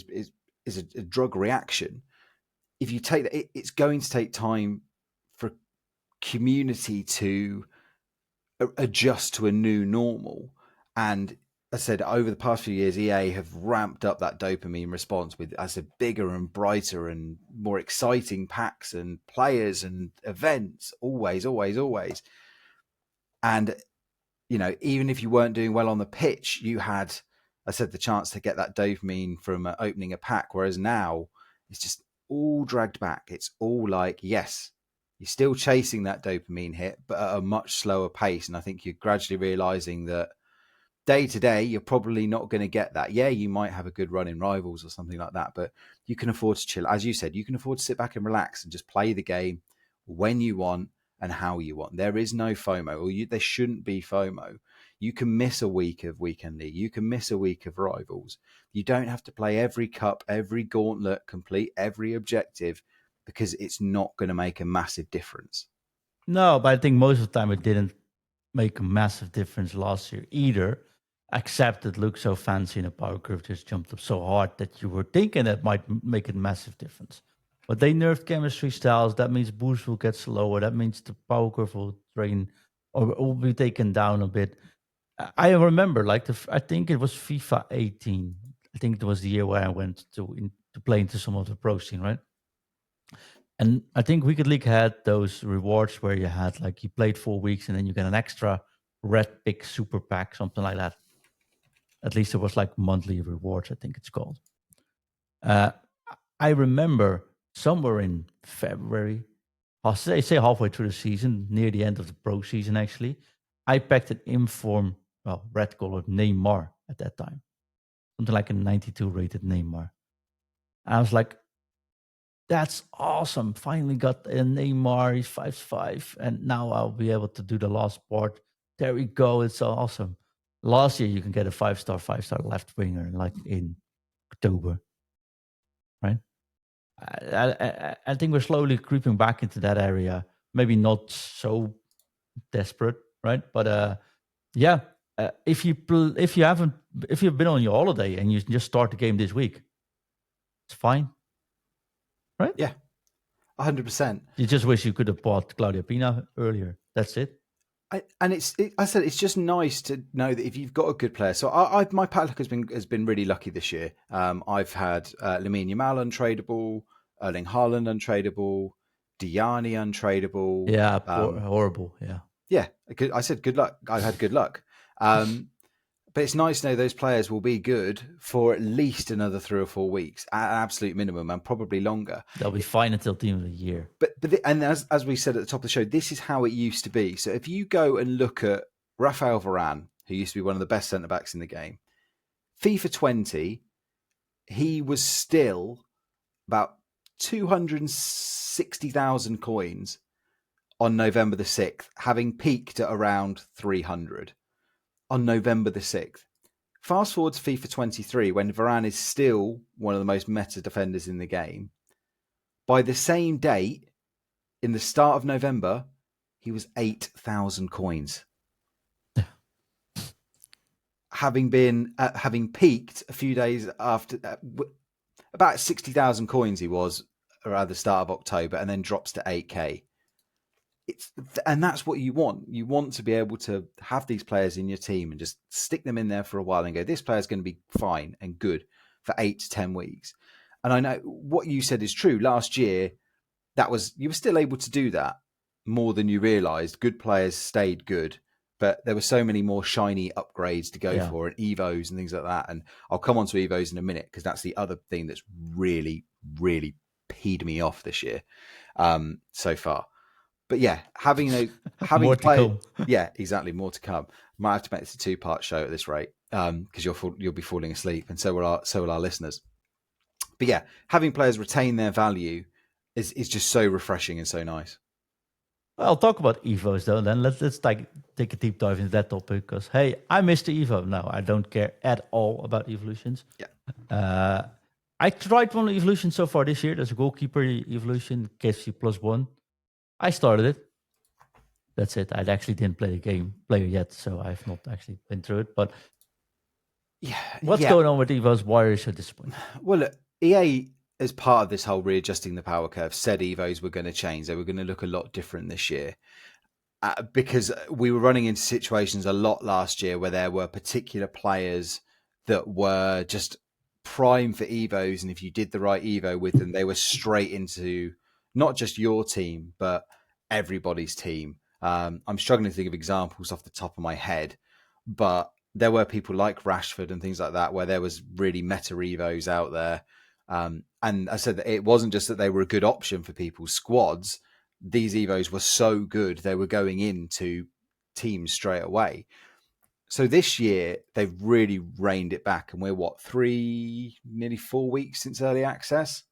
is a drug reaction. If you take that, it's going to take time for community to adjust to a new normal. And I said, over the past few years, EA have ramped up that dopamine response with, as a bigger and brighter and more exciting packs and players and events, always. And, you know, even if you weren't doing well on the pitch, you had, I said, the chance to get that dopamine from opening a pack. Whereas now it's just all dragged back. It's all like, yes, you're still chasing that dopamine hit, but at a much slower pace. And I think you're gradually realizing that day to day, you're probably not going to get that. Yeah, you might have a good run in Rivals or something like that, but you can afford to chill. As you said, you can afford to sit back and relax and just play the game when you want and how you want. There is no FOMO, or there shouldn't be FOMO. You can miss a week of Weekend League. You can miss a week of Rivals. You don't have to play every cup, every gauntlet, complete every objective, because it's not going to make a massive difference. No, but I think most of the time it didn't make a massive difference last year either, except it looked so fancy and the power curve just jumped up so hard that you were thinking that might make a massive difference. But they nerfed chemistry styles. That means boost will get slower. That means the power curve will drain or will be taken down a bit. I remember, like, I think it was FIFA 18. I think it was the year where I went to play into some of the pro scene, right? And I think Wicked League had those rewards where you had, like, you played 4 weeks and then you get an extra red pick super pack, something like that. At least it was like monthly rewards, I think it's called. I remember somewhere in February, I'll say halfway through the season, near the end of the pro season, actually, I packed an inform, red colored Neymar at that time. Something like a 92 rated Neymar. And I was like, that's awesome. Finally got a Neymar. He's 5'5". And now I'll be able to do the last part. There we go. It's awesome. Last year, you can get a 5-star left winger like in October. Right? I think we're slowly creeping back into that area. Maybe not so desperate, right? But yeah, if you've been on your holiday and you just start the game this week, it's fine, right? Yeah, 100%. You just wish you could have bought Claudia Pina earlier. That's it. I said it's just nice to know that if you've got a good player. So my padlock has been really lucky this year. I've had Lamine Yamal untradeable, Erling Haaland untradeable, Diani untradeable. Yeah, horrible. Yeah. Yeah, I said good luck. I've had good luck. But it's nice to know those players will be good for at least another 3 or 4 weeks, at an absolute minimum, and probably longer. They'll be fine until team of the year. And as we said at the top of the show, this is how it used to be. So if you go and look at Rafael Varane, who used to be one of the best centre backs in the game, FIFA 20, he was still about 260,000 coins on November the 6th, having peaked at around 300 on November the 6th. Fast forward to FIFA 23, when Varane is still one of the most meta defenders in the game. By the same date, in the start of November, he was 8,000 coins. having peaked a few days after, about 60,000 coins he was around the start of October, and then drops to 8k. And that's what you want. You want to be able to have these players in your team and just stick them in there for a while and go, this player's going to be fine and good for 8 to 10 weeks. And I know what you said is true. Last year, you were still able to do that more than you realized. Good players stayed good, but there were so many more shiny upgrades to go for, and EVOs and things like that. And I'll come on to EVOs in a minute, because that's the other thing that's really, really peed me off this year so far. But yeah, having more played, to come. Yeah, exactly, more to come. Might have to make this a 2-part show at this rate, because you'll be falling asleep, and so will our listeners. But yeah, having players retain their value is just so refreshing and so nice. Well, I'll talk about EVOs though. Then let's take a deep dive into that topic, because hey, I missed the EVO. No, I don't care at all about evolutions. Yeah. I tried one evolution so far this year. There's a goalkeeper evolution, KFC +1. I started it. That's it. I actually didn't play the player yet, so I've not actually been through it. But what's going on with EVOs? Why are you so disappointed? Well, look, EA, as part of this whole readjusting the power curve, said EVOs were going to change. They were going to look a lot different this year. Because we were running into situations a lot last year where there were particular players that were just prime for EVOs. And if you did the right EVO with them, they were straight into not just your team, but everybody's team. I'm struggling to think of examples off the top of my head, but there were people like Rashford and things like that, where there was really meta EVOs out there. And I said that it wasn't just that they were a good option for people's squads. These EVOs were so good, they were going into teams straight away. So this year, they've really reined it back. And we're, nearly 4 weeks since early access?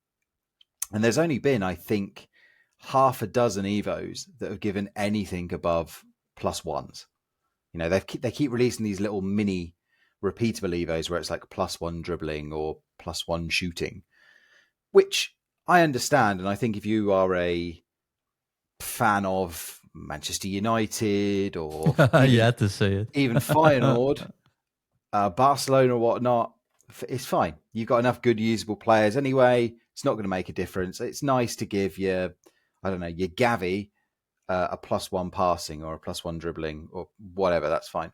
And there's only been, I think, half a dozen EVOs that have given anything above +1s. You know, they keep releasing these little mini repeatable EVOs where it's like +1 dribbling or +1 shooting, which I understand. And I think if you are a fan of Manchester United or You had to say it. even Feyenoord, Barcelona or whatnot, it's fine. You've got enough good usable players anyway. It's not going to make a difference. It's nice to give your Gavi a +1 passing or a +1 dribbling or whatever. That's fine.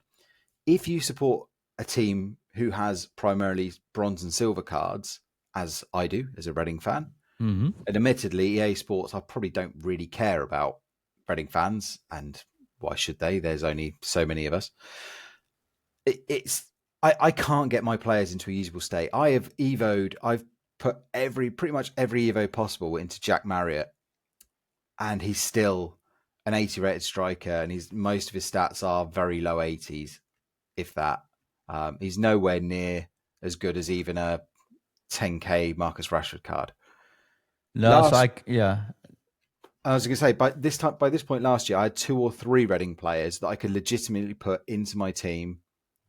If you support a team who has primarily bronze and silver cards, as I do as a Reading fan, and admittedly, EA Sports, I probably don't really care about Reading fans, and why should they? There's only so many of us. I can't get my players into a usable state. I've put pretty much every Evo possible into Jack Marriott, and he's still an 80 rated striker, and most of his stats are very low 80s, if that. He's nowhere near as good as even a 10k Marcus Rashford card. No, I was going to say, by this point last year, I had 2 or 3 Reading players that I could legitimately put into my team,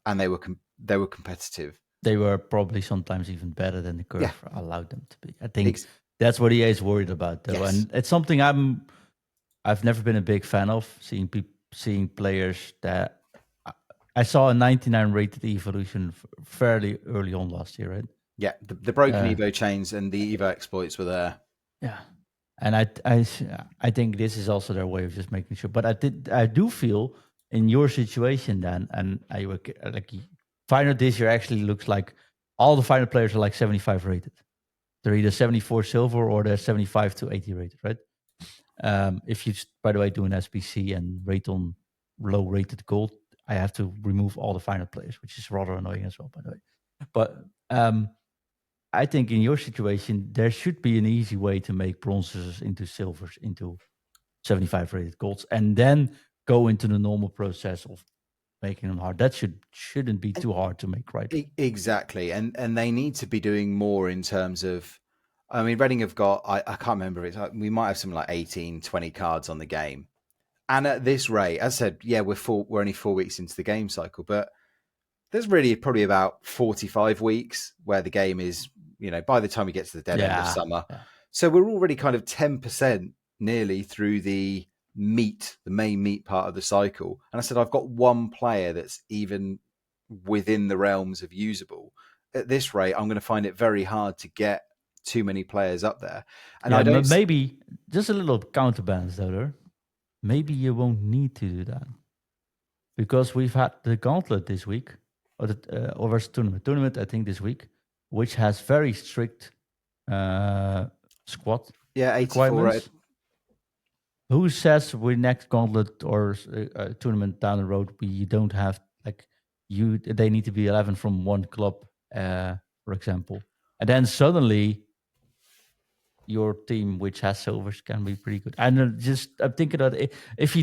and they were competitive. They were probably sometimes even better than the curve allowed them to be. I think that's what EA is worried about, though, and it's something I've never been a big fan of. Seeing players that I saw a 99 rated evolution fairly early on last year, right? Yeah, the broken Evo chains and the Evo exploits were there. Yeah. And I think this is also their way of just making sure. But I do feel in your situation then, and I would like final this year actually looks like all the final players are like 75 rated. They're either 74 silver or they're 75 to 80 rated, right? If you, by the way, do an SBC and rate on low rated gold, I have to remove all the final players, which is rather annoying as well, by the way. But I think in your situation, there should be an easy way to make bronzes into silvers into 75 rated golds, and then go into the normal process of making them hard. That shouldn't be too hard to make, right? Exactly, and they need to be doing more in terms of. I mean, Reading have got. I can't remember. It's like, we might have something like 18, 20 cards on the game, and at this rate, as I said, yeah, we're only 4 weeks into the game cycle, but there's really probably about 45 weeks where the game is. By the time we get to the dead end of summer, so we're already kind of 10% nearly through the main meat part of the cycle. And I said, I've got one player that's even within the realms of usable. At this rate, I'm going to find it very hard to get too many players up there. And I don't. Maybe just a little counterbalance though. Maybe you won't need to do that because we've had the gauntlet this week, or the over tournament. I think this week, which has very strict squad. 84 rated. Who says we next gauntlet or tournament down the road we don't have they need to be 11 from one club, for example, and then suddenly your team which has silvers can be pretty good. And I'm thinking that if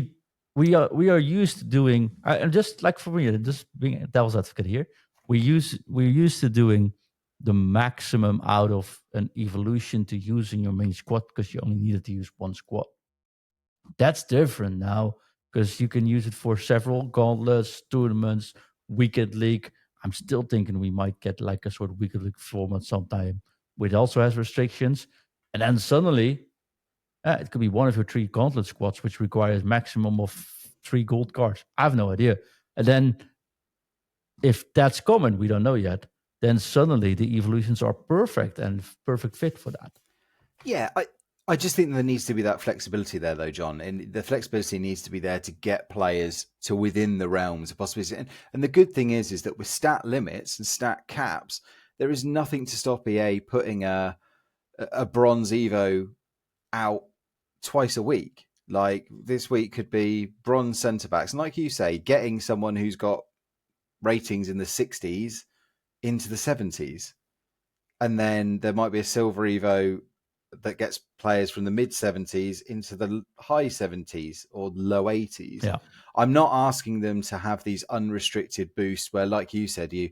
we are used to doing, and just like for me, just being a devil's advocate here, we're used to doing the maximum out of an evolution to using your main squad because you only needed to use one squad. That's different now because you can use it for several gauntlets, tournaments, weekend league. I'm still thinking we might get like a sort of weekend league format sometime, which also has restrictions. And then suddenly, it could be one of your 3 gauntlet squads, which requires maximum of 3 gold cards. I have no idea. And then, if that's common, we don't know yet. Then suddenly the evolutions are perfect and perfect fit for that. Yeah, I just think there needs to be that flexibility there, though, John. And the flexibility needs to be there to get players to within the realms of possibility. And the good thing is that with stat limits and stat caps, there is nothing to stop EA putting a bronze Evo out twice a week. Like this week could be bronze centre backs. And like you say, getting someone who's got ratings in the 60s into the 70s. And then there might be a silver Evo that gets players from the mid 70s into the high 70s or low 80s. Yeah. I'm not asking them to have these unrestricted boosts where, like you said, you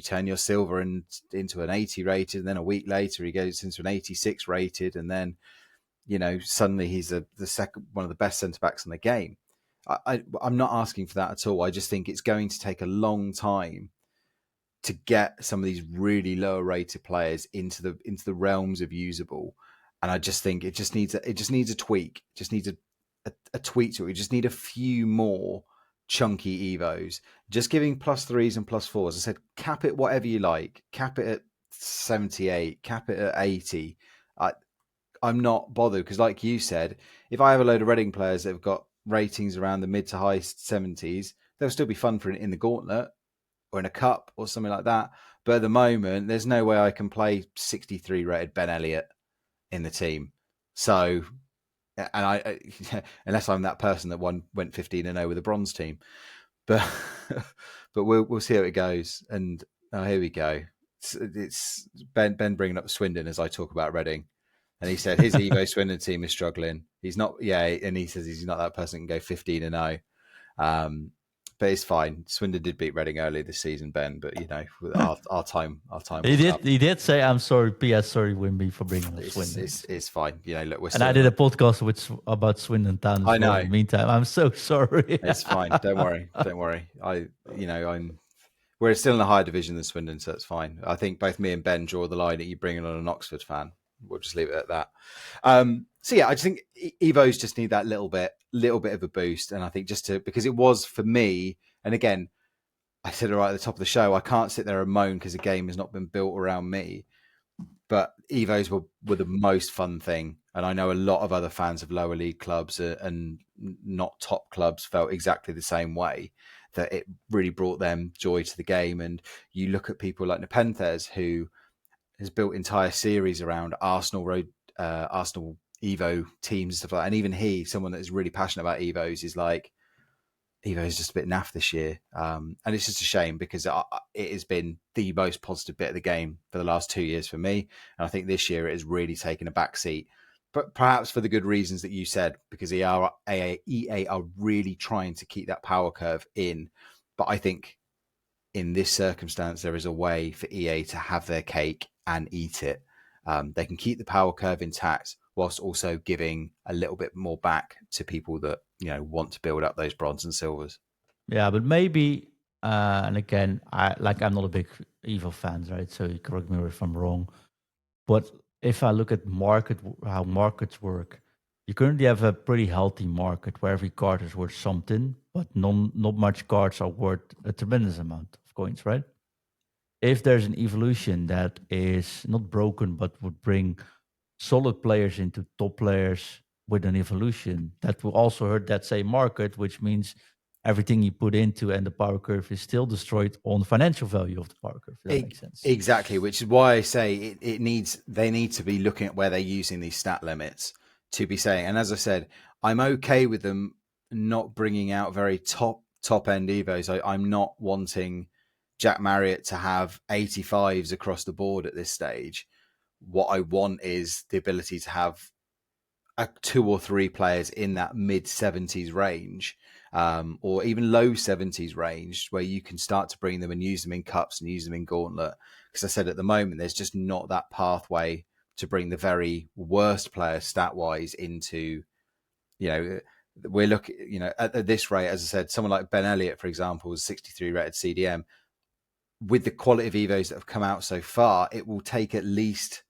turn your silver into an 80 rated, and then a week later he goes into an 86 rated, and then suddenly he's the second one of the best centre backs in the game. I'm not asking for that at all. I just think it's going to take a long time to get some of these really lower rated players into the realms of usable. And I just think it just needs a tweak. It just needs a tweak to it. We just need a few more chunky Evos. Just giving +3s and +4s. I said, cap it whatever you like. Cap it at 78. Cap it at 80. I'm not bothered because, like you said, if I have a load of Reading players that have got ratings around the mid to high 70s, they'll still be fun for in the gauntlet or in a cup or something like that. But at the moment, there's no way I can play 63 rated Ben Elliott in the team. So, and I unless I'm that person that went 15-0 with a bronze team, but we'll see how it goes. And here we go. It's Ben bringing up Swindon as I talk about Reading. And he said his Evo Swindon team is struggling. He's not, and he says he's not that person who can go 15-0. But it's fine. Swindon did beat Reading early this season, Ben. But our time. He did say, "I'm sorry, P.S. Sorry, Wimby, for bringing up Swindon." It's fine. Look, we're. And I did a podcast about Swindon Town. I know. In the meantime, I'm so sorry. It's fine. Don't worry. We're still in a higher division than Swindon, so it's fine. I think both me and Ben draw the line at you bringing on an Oxford fan. We'll just leave it at that. So yeah, I just think Evos just need that little bit of a boost. And I think because it was for me, and again, I said it right at the top of the show, I can't sit there and moan because the game has not been built around me. But Evos were the most fun thing And I know a lot of other fans of lower league clubs and not top clubs felt exactly the same way, that it really brought them joy to the game. And you look at people like Nepenthes, who has built entire series around Arsenal Evo teams and stuff like that. And even he, someone that is really passionate about Evos, is like, Evo is just a bit naff this year. And it's just a shame because it has been the most positive bit of the game for the last 2 years for me. And I think this year it has really taken a backseat, but perhaps for the good reasons that you said, because EA are really trying to keep that power curve in. But I think in this circumstance, there is a way for EA to have their cake and eat it. They can keep the power curve intact whilst also giving a little bit more back to people that want to build up those bronze and silvers. Yeah, but maybe, and again, I'm not a big Evo fan, right? So you correct me if I'm wrong. But if I look at how markets work, you currently have a pretty healthy market where every card is worth something, but not much cards are worth a tremendous amount of coins, right? If there's an evolution that is not broken but would bring solid players into top players with an evolution, that will also hurt that same market, which means everything you put into and the power curve is still destroyed on the financial value of the power curve. If that makes sense. Exactly, which is why I say they need to be looking at where they're using these stat limits to be saying. And as I said, I'm okay with them not bringing out very top end Evos. I'm not wanting Jack Marriott to have 85s across the board at this stage. What I want is the ability to have 2 or 3 players in that mid 70s range, or even low 70s range, where you can start to bring them and use them in cups and use them in gauntlet. Because I said at the moment, there's just not that pathway to bring the very worst player stat wise into, we're looking, at this rate, as I said, someone like Ben Elliott, for example, was 63 rated CDM. With the quality of Evos that have come out so far, it will take at least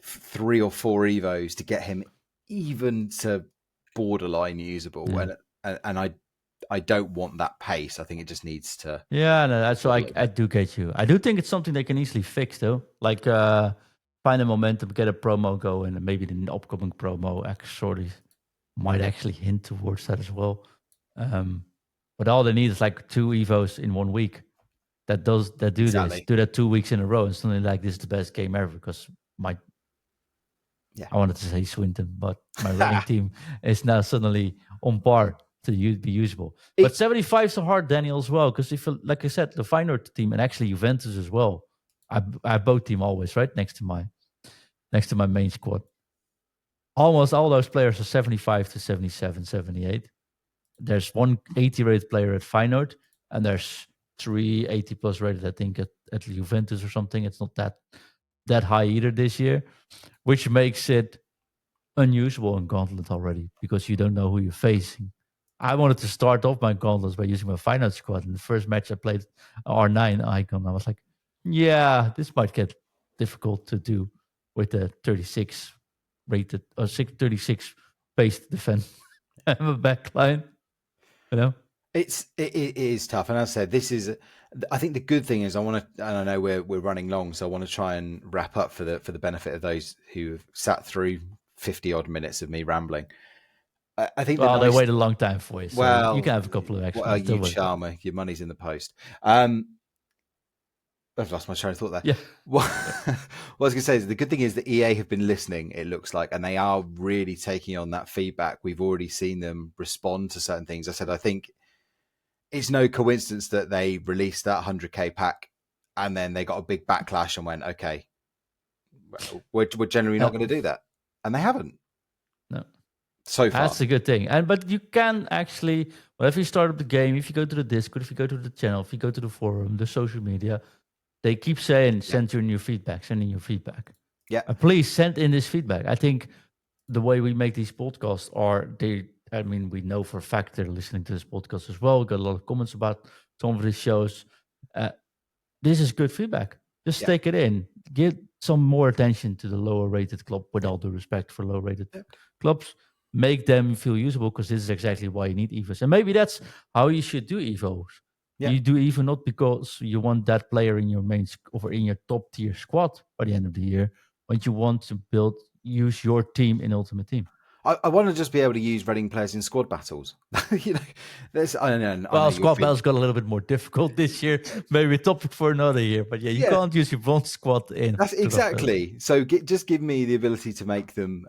3 or 4 Evos to get him even to borderline usable. Yeah. And I don't want that pace. I think it just needs to. Yeah, no, that's so I do get you. I do think it's something they can easily fix though. Like find a momentum, get a promo going, and maybe the upcoming promo actually might actually hint towards that as well. But all they need is like 2 Evos in 1 week. That do Exactly. this, do that 2 weeks in a row, and suddenly like this is the best game ever because I wanted to say Swinton, but my running team is now suddenly on par to be usable. But 75 is so hard, Daniel, as well, because if, like I said, the Feyenoord team and actually Juventus as well, I have both team always right next to my main squad. Almost all those players are 75 to 77, 78. There's one 80 rated player at Feyenoord, and there's 3 80 plus rated, I think, at Juventus or something. It's not that high either this year, which makes it unusual in Gauntlet already because you don't know who you're facing. I wanted to start off my Gauntlets by using my Finance squad. In the first match I played R9 icon, I was like, yeah, this might get difficult to do with the 36 rated or 36 based defense. I'm a backline, It is tough, and as I said, this is. I think the good thing is I want to, and I know we're running long, so I want to try and wrap up for the benefit of those who have sat through 50 odd minutes of me rambling. I think. Well, they wait a long time for you, so you can have a couple of extra. Well, you charmer, your money's in the post. I've lost my train of thought there. Yeah. What I was going to say is the good thing is that EA have been listening, it looks like, and they are really taking on that feedback. We've already seen them respond to certain things. I said, I think it's no coincidence that they released that 100k pack and then they got a big backlash and went, okay, we're generally not going to do that. And they haven't. No. So far. That's a good thing. But you can actually, whenever you start up the game, if you go to the Discord, if you go to the channel, if you go to the forum, the social media, they keep saying, send in your feedback. Yeah. Please send in this feedback. I think the way we make these podcasts we know for a fact they're listening to this podcast as well. We got a lot of comments about some of these shows. This is good feedback. Just take it in. Give some more attention to the lower rated club with all due respect for low rated clubs. Make them feel usable because this is exactly why you need EVOs. And maybe that's how you should do EVOs. Yeah. You do EVO not because you want that player in your main or in your top tier squad by the end of the year, but you want to build use your team in Ultimate Team. I want to just be able to use Reading players in squad battles. I know. Well, You'll squad feel, battles got a little bit more difficult this year. Maybe a topic for another year. But yeah, you yeah, can't use your one squad in. that's squad battles. exactly. So just give me the ability to make them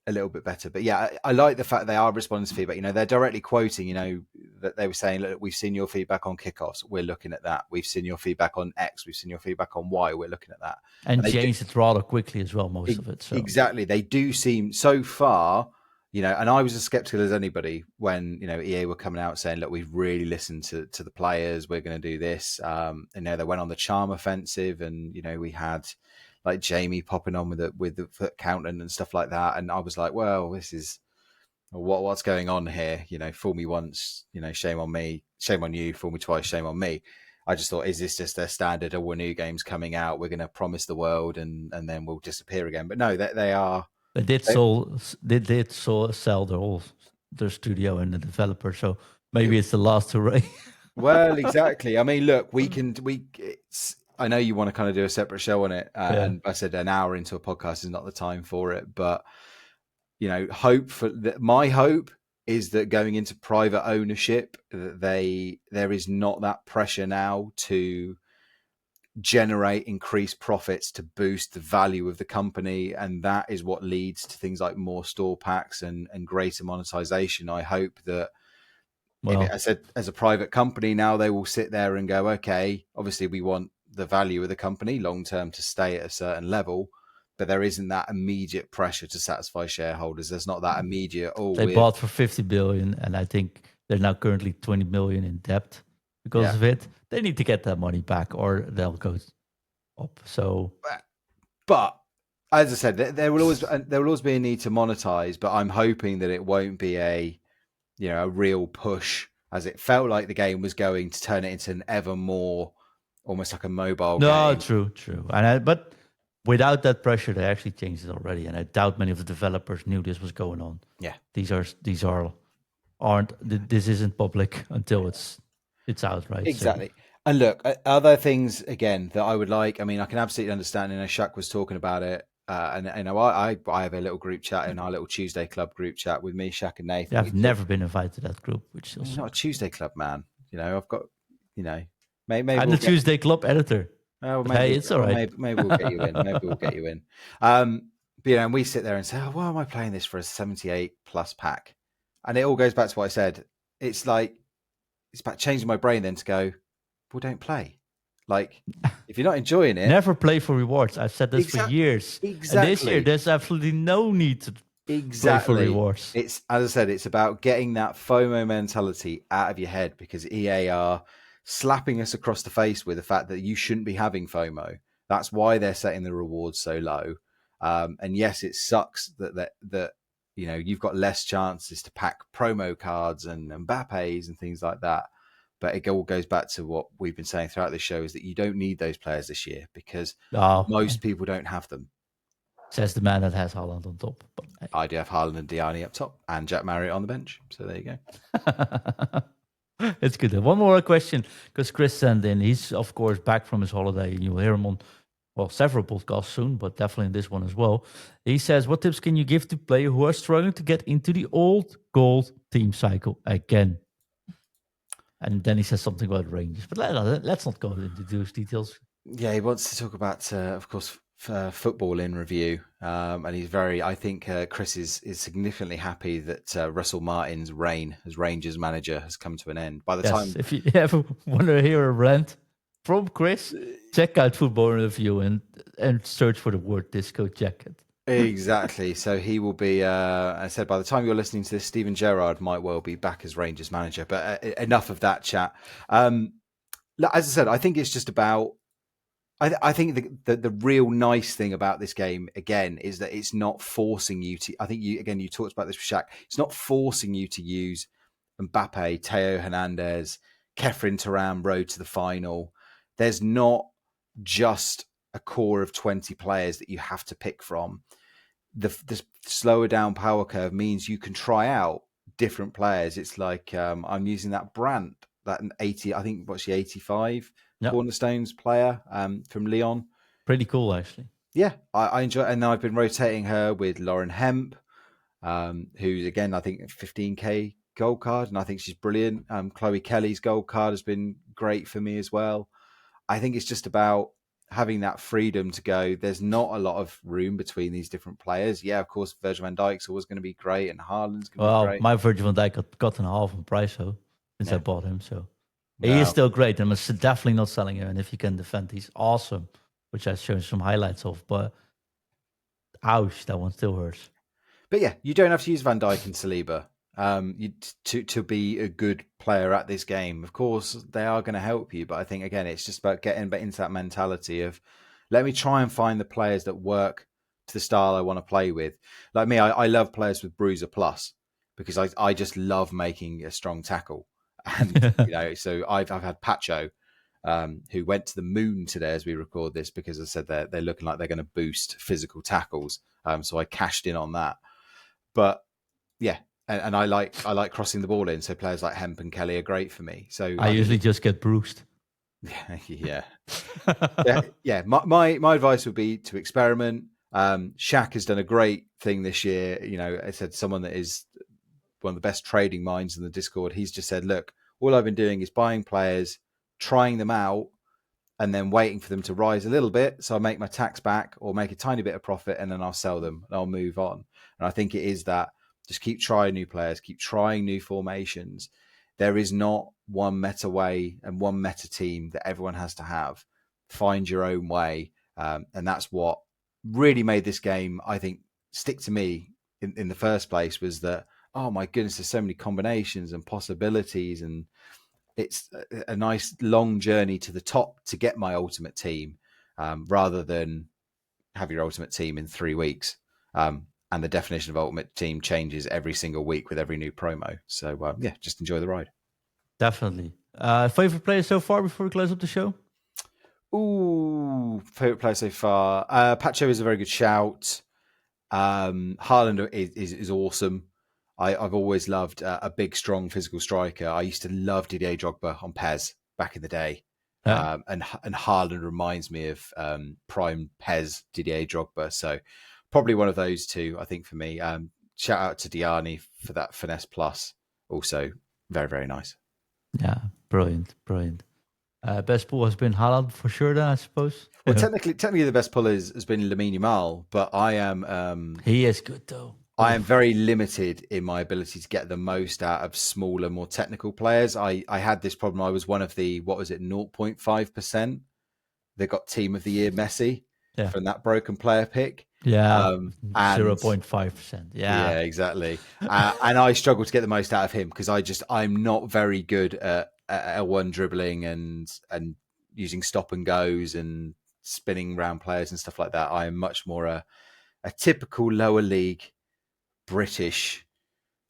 a little bit better. But yeah, I like the fact they are responding to feedback. They're directly quoting. That they were saying, look, we've seen your feedback on kickoffs. We're looking at that. We've seen your feedback on X. We've seen your feedback on Y. We're looking at that. And They changed it rather quickly as well, most of it. So exactly, they do seem so far. And I was as skeptical as anybody when EA were coming out saying, "Look, we've really listened to the players. We're going to do this." They went on the charm offensive, and we had like Jamie popping on with the foot counting and stuff like that. And I was like, "Well, this is what's going on here." Fool me once, shame on me, shame on you. Fool me twice, shame on me. I just thought, is this just their standard? Or new games coming out? We're going to promise the world, and then we'll disappear again. But no, they are. They did sell their studio and the developer, so maybe it's the last hooray. Well, exactly. I mean, look, I know you want to kind of do a separate show on it, and I said an hour into a podcast is not the time for it. But my hope is that going into private ownership, there is not that pressure now to generate increased profits to boost the value of the company, and that is what leads to things like more store packs and greater monetization. I hope that as a private company now, they will sit there and go, okay, obviously we want the value of the company long term to stay at a certain level, but there isn't that immediate pressure to satisfy shareholders. There's not that immediate they bought for 50 billion, and I think they're now currently 20 million in debt because of it. They need to get that money back, or they'll go up. So, but as I said, there will always be a need to monetize. But I'm hoping that it won't be a real push, as it felt like the game was going to turn it into an ever more almost like a mobile game. No, true. But without that pressure, they actually changed it already, and I doubt many of the developers knew this was going on. Yeah, these aren't. This isn't public until it's out, right? Exactly. So, and look, other things again that I would like. I mean, I can absolutely understand. Shaq was talking about it, and I have a little group chat in our little Tuesday Club group chat with me, Shaq, and Nathan. Yeah, I've never been invited to that group, which is not a Tuesday Club, man. I've got, maybe I'm the Tuesday Club editor. Oh, maybe, hey, it's all right. Maybe we'll get you in. Maybe we'll get you in. And we sit there and say, "Oh, why am I playing this for a 78 plus pack?" And it all goes back to what I said. It's like it's about changing my brain then to go, well, don't play. Like, if you're not enjoying it, never play for rewards. I've said this for years. Exactly. And this year, there's absolutely no need to play for rewards. It's, as I said, it's about getting that FOMO mentality out of your head, because EA are slapping us across the face with the fact that you shouldn't be having FOMO. That's why they're setting the rewards so low. And yes, it sucks that you've got less chances to pack promo cards and Mbappe's and things like that. But it all goes back to what we've been saying throughout this show, is that you don't need those players this year because most people don't have them. Says the man that has Haaland on top. But I do have Haaland and Diani up top and Jack Marriott on the bench. So there you go. It's good. One more question, because Chris sent in. He's, of course, back from his holiday, and you'll hear him on several podcasts soon, but definitely in this one as well. He says, what tips can you give to players who are struggling to get into the old gold team cycle again? And then he says something about Rangers, but let's not go into those details. Yeah, he wants to talk about, of course, football in review. And he's I think Chris is significantly happy that Russell Martin's reign as Rangers manager has come to an end. By the time, if you ever want to hear a rant from Chris, check out Football in Review and search for the word disco jacket. Exactly. So he will be, I said, by the time you're listening to this, Steven Gerrard might well be back as Rangers manager. But enough of that chat. As I said, I think it's just about, I think the real nice thing about this game, again, is that it's not forcing you to, I think you talked about this with Shaq, it's not forcing you to use Mbappe, Theo Hernandez, Kefren Turan road to the final. There's not just a core of 20 players that you have to pick from. The slower down power curve means you can try out different players. It's like I'm using that Brandt, that 80, I think, what's she, 85 Cornerstones player from Lyon. Pretty cool, actually. Yeah, I enjoy, and I've been rotating her with Lauren Hemp, who's again I think 15k gold card, and I think she's brilliant. Chloe Kelly's gold card has been great for me as well. I think it's just about having that freedom to go. There's not a lot of room between these different players. Yeah, of course, Virgil van Dijk's always going to be great, and Haaland's going to be Well, great. my Virgil van Dijk got in half on price, so since I Yeah, bought him, so he is well, still great. I'm definitely not selling him, and if you can defend, he's awesome, which I've shown some highlights of. But ouch, that one still hurts. but yeah, you don't have to use Van Dijk and Saliba to be a good player at this game. Of course, they are going to help you, but I think again, it's just about getting into that mentality of let me try and find the players that work to the style I want to play with. Like me, I love players with Bruiser Plus because I just love making a strong tackle, and so I've had Pacho. Who went to the moon today as we record this because I said they're looking like they're going to boost physical tackles. So I cashed in on that. But yeah, and I like crossing the ball in. So players like Hemp and Kelly are great for me. So I I think usually just get bruised. yeah, yeah. My advice would be to experiment. Shaq has done a great thing this year. I said someone that is one of the best trading minds in the Discord. He's just said, look, all I've been doing is buying players, trying them out, and then waiting for them to rise a little bit. So I make my tax back or make a tiny bit of profit, and then I'll sell them and I'll move on. And I think it is that just keep trying new players, keep trying new formations. There is not one meta way and one meta team that everyone has to have. Find your own way. And that's what really made this game, I think, stick to me in the first place was that, oh my goodness, there's so many combinations and possibilities, and it's a nice long journey to the top to get my ultimate team, rather than have your ultimate team in 3 weeks. And the definition of ultimate team changes every single week with every new promo. So yeah, just enjoy the ride. Definitely. Favorite player so far before we close up the show? Ooh, favorite player so far. Pacho is a very good shout. Haaland is awesome. I've always loved a big, strong, physical striker. I used to love Didier Drogba on PES back in the day. Yeah, And Haaland reminds me of prime PES Didier Drogba. So probably one of those two, I think, for me. Shout out to Diani for that finesse plus. Also very, very nice. yeah, brilliant, brilliant. Best pool has been Haaland for sure, then I suppose. Well, technically, the best pull has been Lamine Yamal, but He is good though. I am Oof. very limited in my ability to get the most out of smaller, more technical players. I had this problem. I was one of the, what was it, 0.5% that got team of the year Messi Yeah, from that broken player pick. yeah, And 0.5%. Yeah, yeah, exactly. And I struggle to get the most out of him because I'm not very good at L1 dribbling and using stop and goes and spinning around players and stuff like that. I am much more a typical lower league British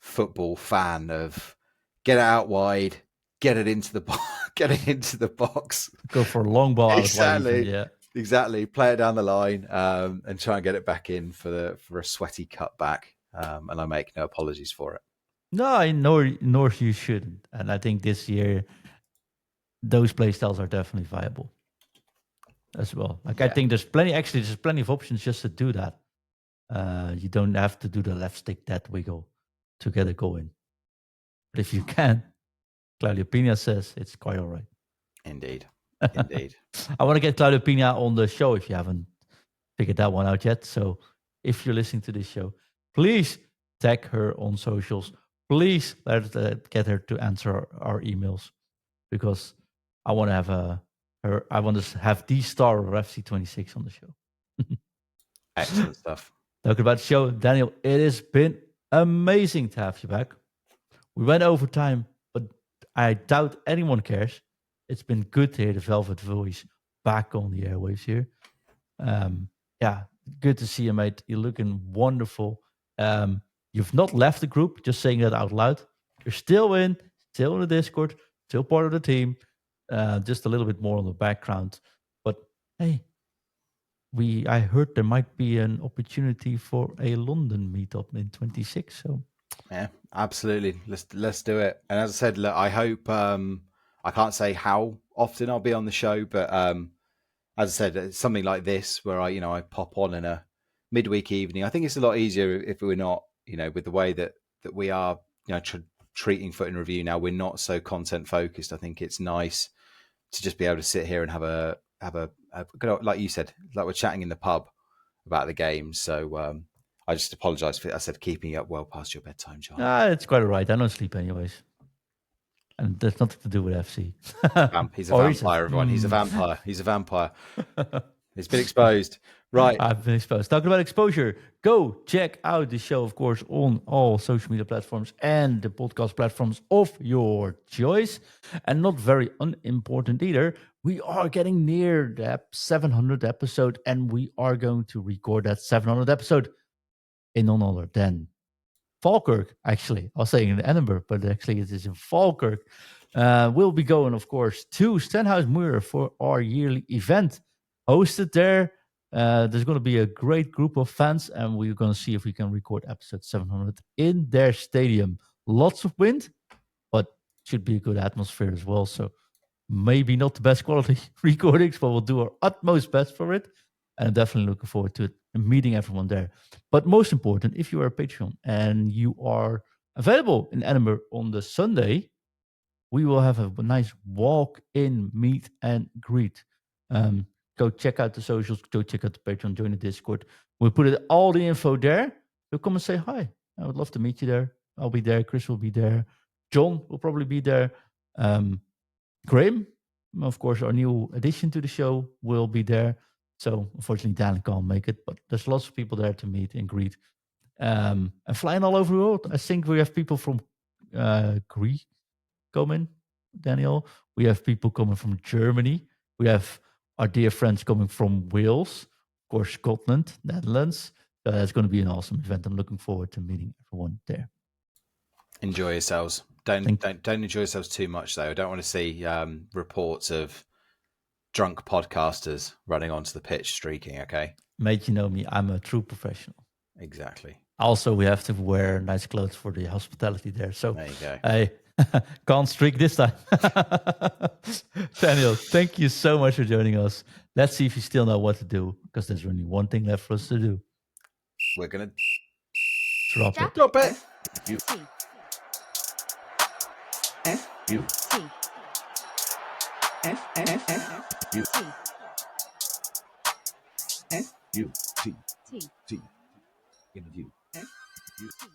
football fan of get it out wide, get it into the box, get it into the box. go for a long ball out wide even. Exactly, Yeah. exactly. Play it down the line, and try and get it back in for a sweaty cutback. And I make no apologies for it. No, I nor you shouldn't. And I think this year those play styles are definitely viable as well. Like I Yeah, think there's plenty of options just to do that. You don't have to do the left stick that wiggle to get it going. But if you can, Claudio Pina says it's quite all right. indeed, indeed. I want to get Claudio Pina on the show if you haven't figured that one out yet. So if you're listening to this show, please tag her on socials. Please get her to answer our emails because I want to have I want to have the star of FC26 on the show. Excellent stuff. Talking about the show, Daniel, it has been amazing to have you back. We went over time, but I doubt anyone cares. It's been good to hear the Velvet voice back on the airwaves here. Yeah, good to see you, mate. You're looking wonderful. You've not left the group, just saying that out loud. You're still in the Discord, still part of the team. Just a little bit more on the background. But hey, I heard there might be an opportunity for a London meetup in 26. So Yeah, absolutely. Let's do it. And as I said, look, I hope I can't say how often I'll be on the show, but as I said, something like this where I pop on in a midweek evening. I think it's a lot easier if we're not, with the way that we are, treating Foot in Review now. We're not so content focused. I think it's nice to just be able to sit here and have a like you said, like we're chatting in the pub about the game. So I just apologise for, I said, keeping you up well past your bedtime, John. It's quite all right. I don't sleep anyways. And that's nothing to do with FC. He's a vampire, everyone. He's a vampire. He's a vampire. He's been exposed. Right. I've been exposed. Talking about exposure, go check out the show, of course, on all social media platforms and the podcast platforms of your choice. And not very unimportant either, we are getting near the 700th episode, and we are going to record that 700th episode in none other than Falkirk, actually. I was saying in Edinburgh, but actually it is in Falkirk. We'll be going, of course, to Stenhouse Muir for our yearly event hosted there. There's going to be a great group of fans, and we're going to see if we can record episode 700 in their stadium. Lots of wind, but should be a good atmosphere as well. So maybe not the best quality recordings, but we'll do our utmost best for it. And I'm definitely looking forward to it and meeting everyone there. But most important, if you are a Patreon and you are available in Edinburgh on the Sunday, we will have a nice walk-in meet and greet. Go check out the socials, go check out the Patreon, join the Discord. We'll put all the info there. So come and say hi. I would love to meet you there. I'll be there. Chris will be there. John will probably be there. Graham, of course, our new addition to the show, will be there. So unfortunately, Dan can't make it, but there's lots of people there to meet and greet. And flying all over the world. I think we have people from Greece coming, Daniel. We have people coming from Germany. We have our dear friends coming from Wales, of course, Scotland, Netherlands. So that's going to be an awesome event. I'm looking forward to meeting everyone there. Enjoy yourselves. Don't enjoy yourselves too much, though. I don't want to see reports of drunk podcasters running onto the pitch streaking. Okay, mate, you know me. I'm a true professional. Exactly. Also, we have to wear nice clothes for the hospitality there. So there you go. I can't streak this time. Daniel, thank you so much for joining us. Let's see if you still know what to do, because there's only one thing left for us to do. We're gonna drop it. Drop it. T. F U T. F F F U T. F U T T T. Interview. F U T.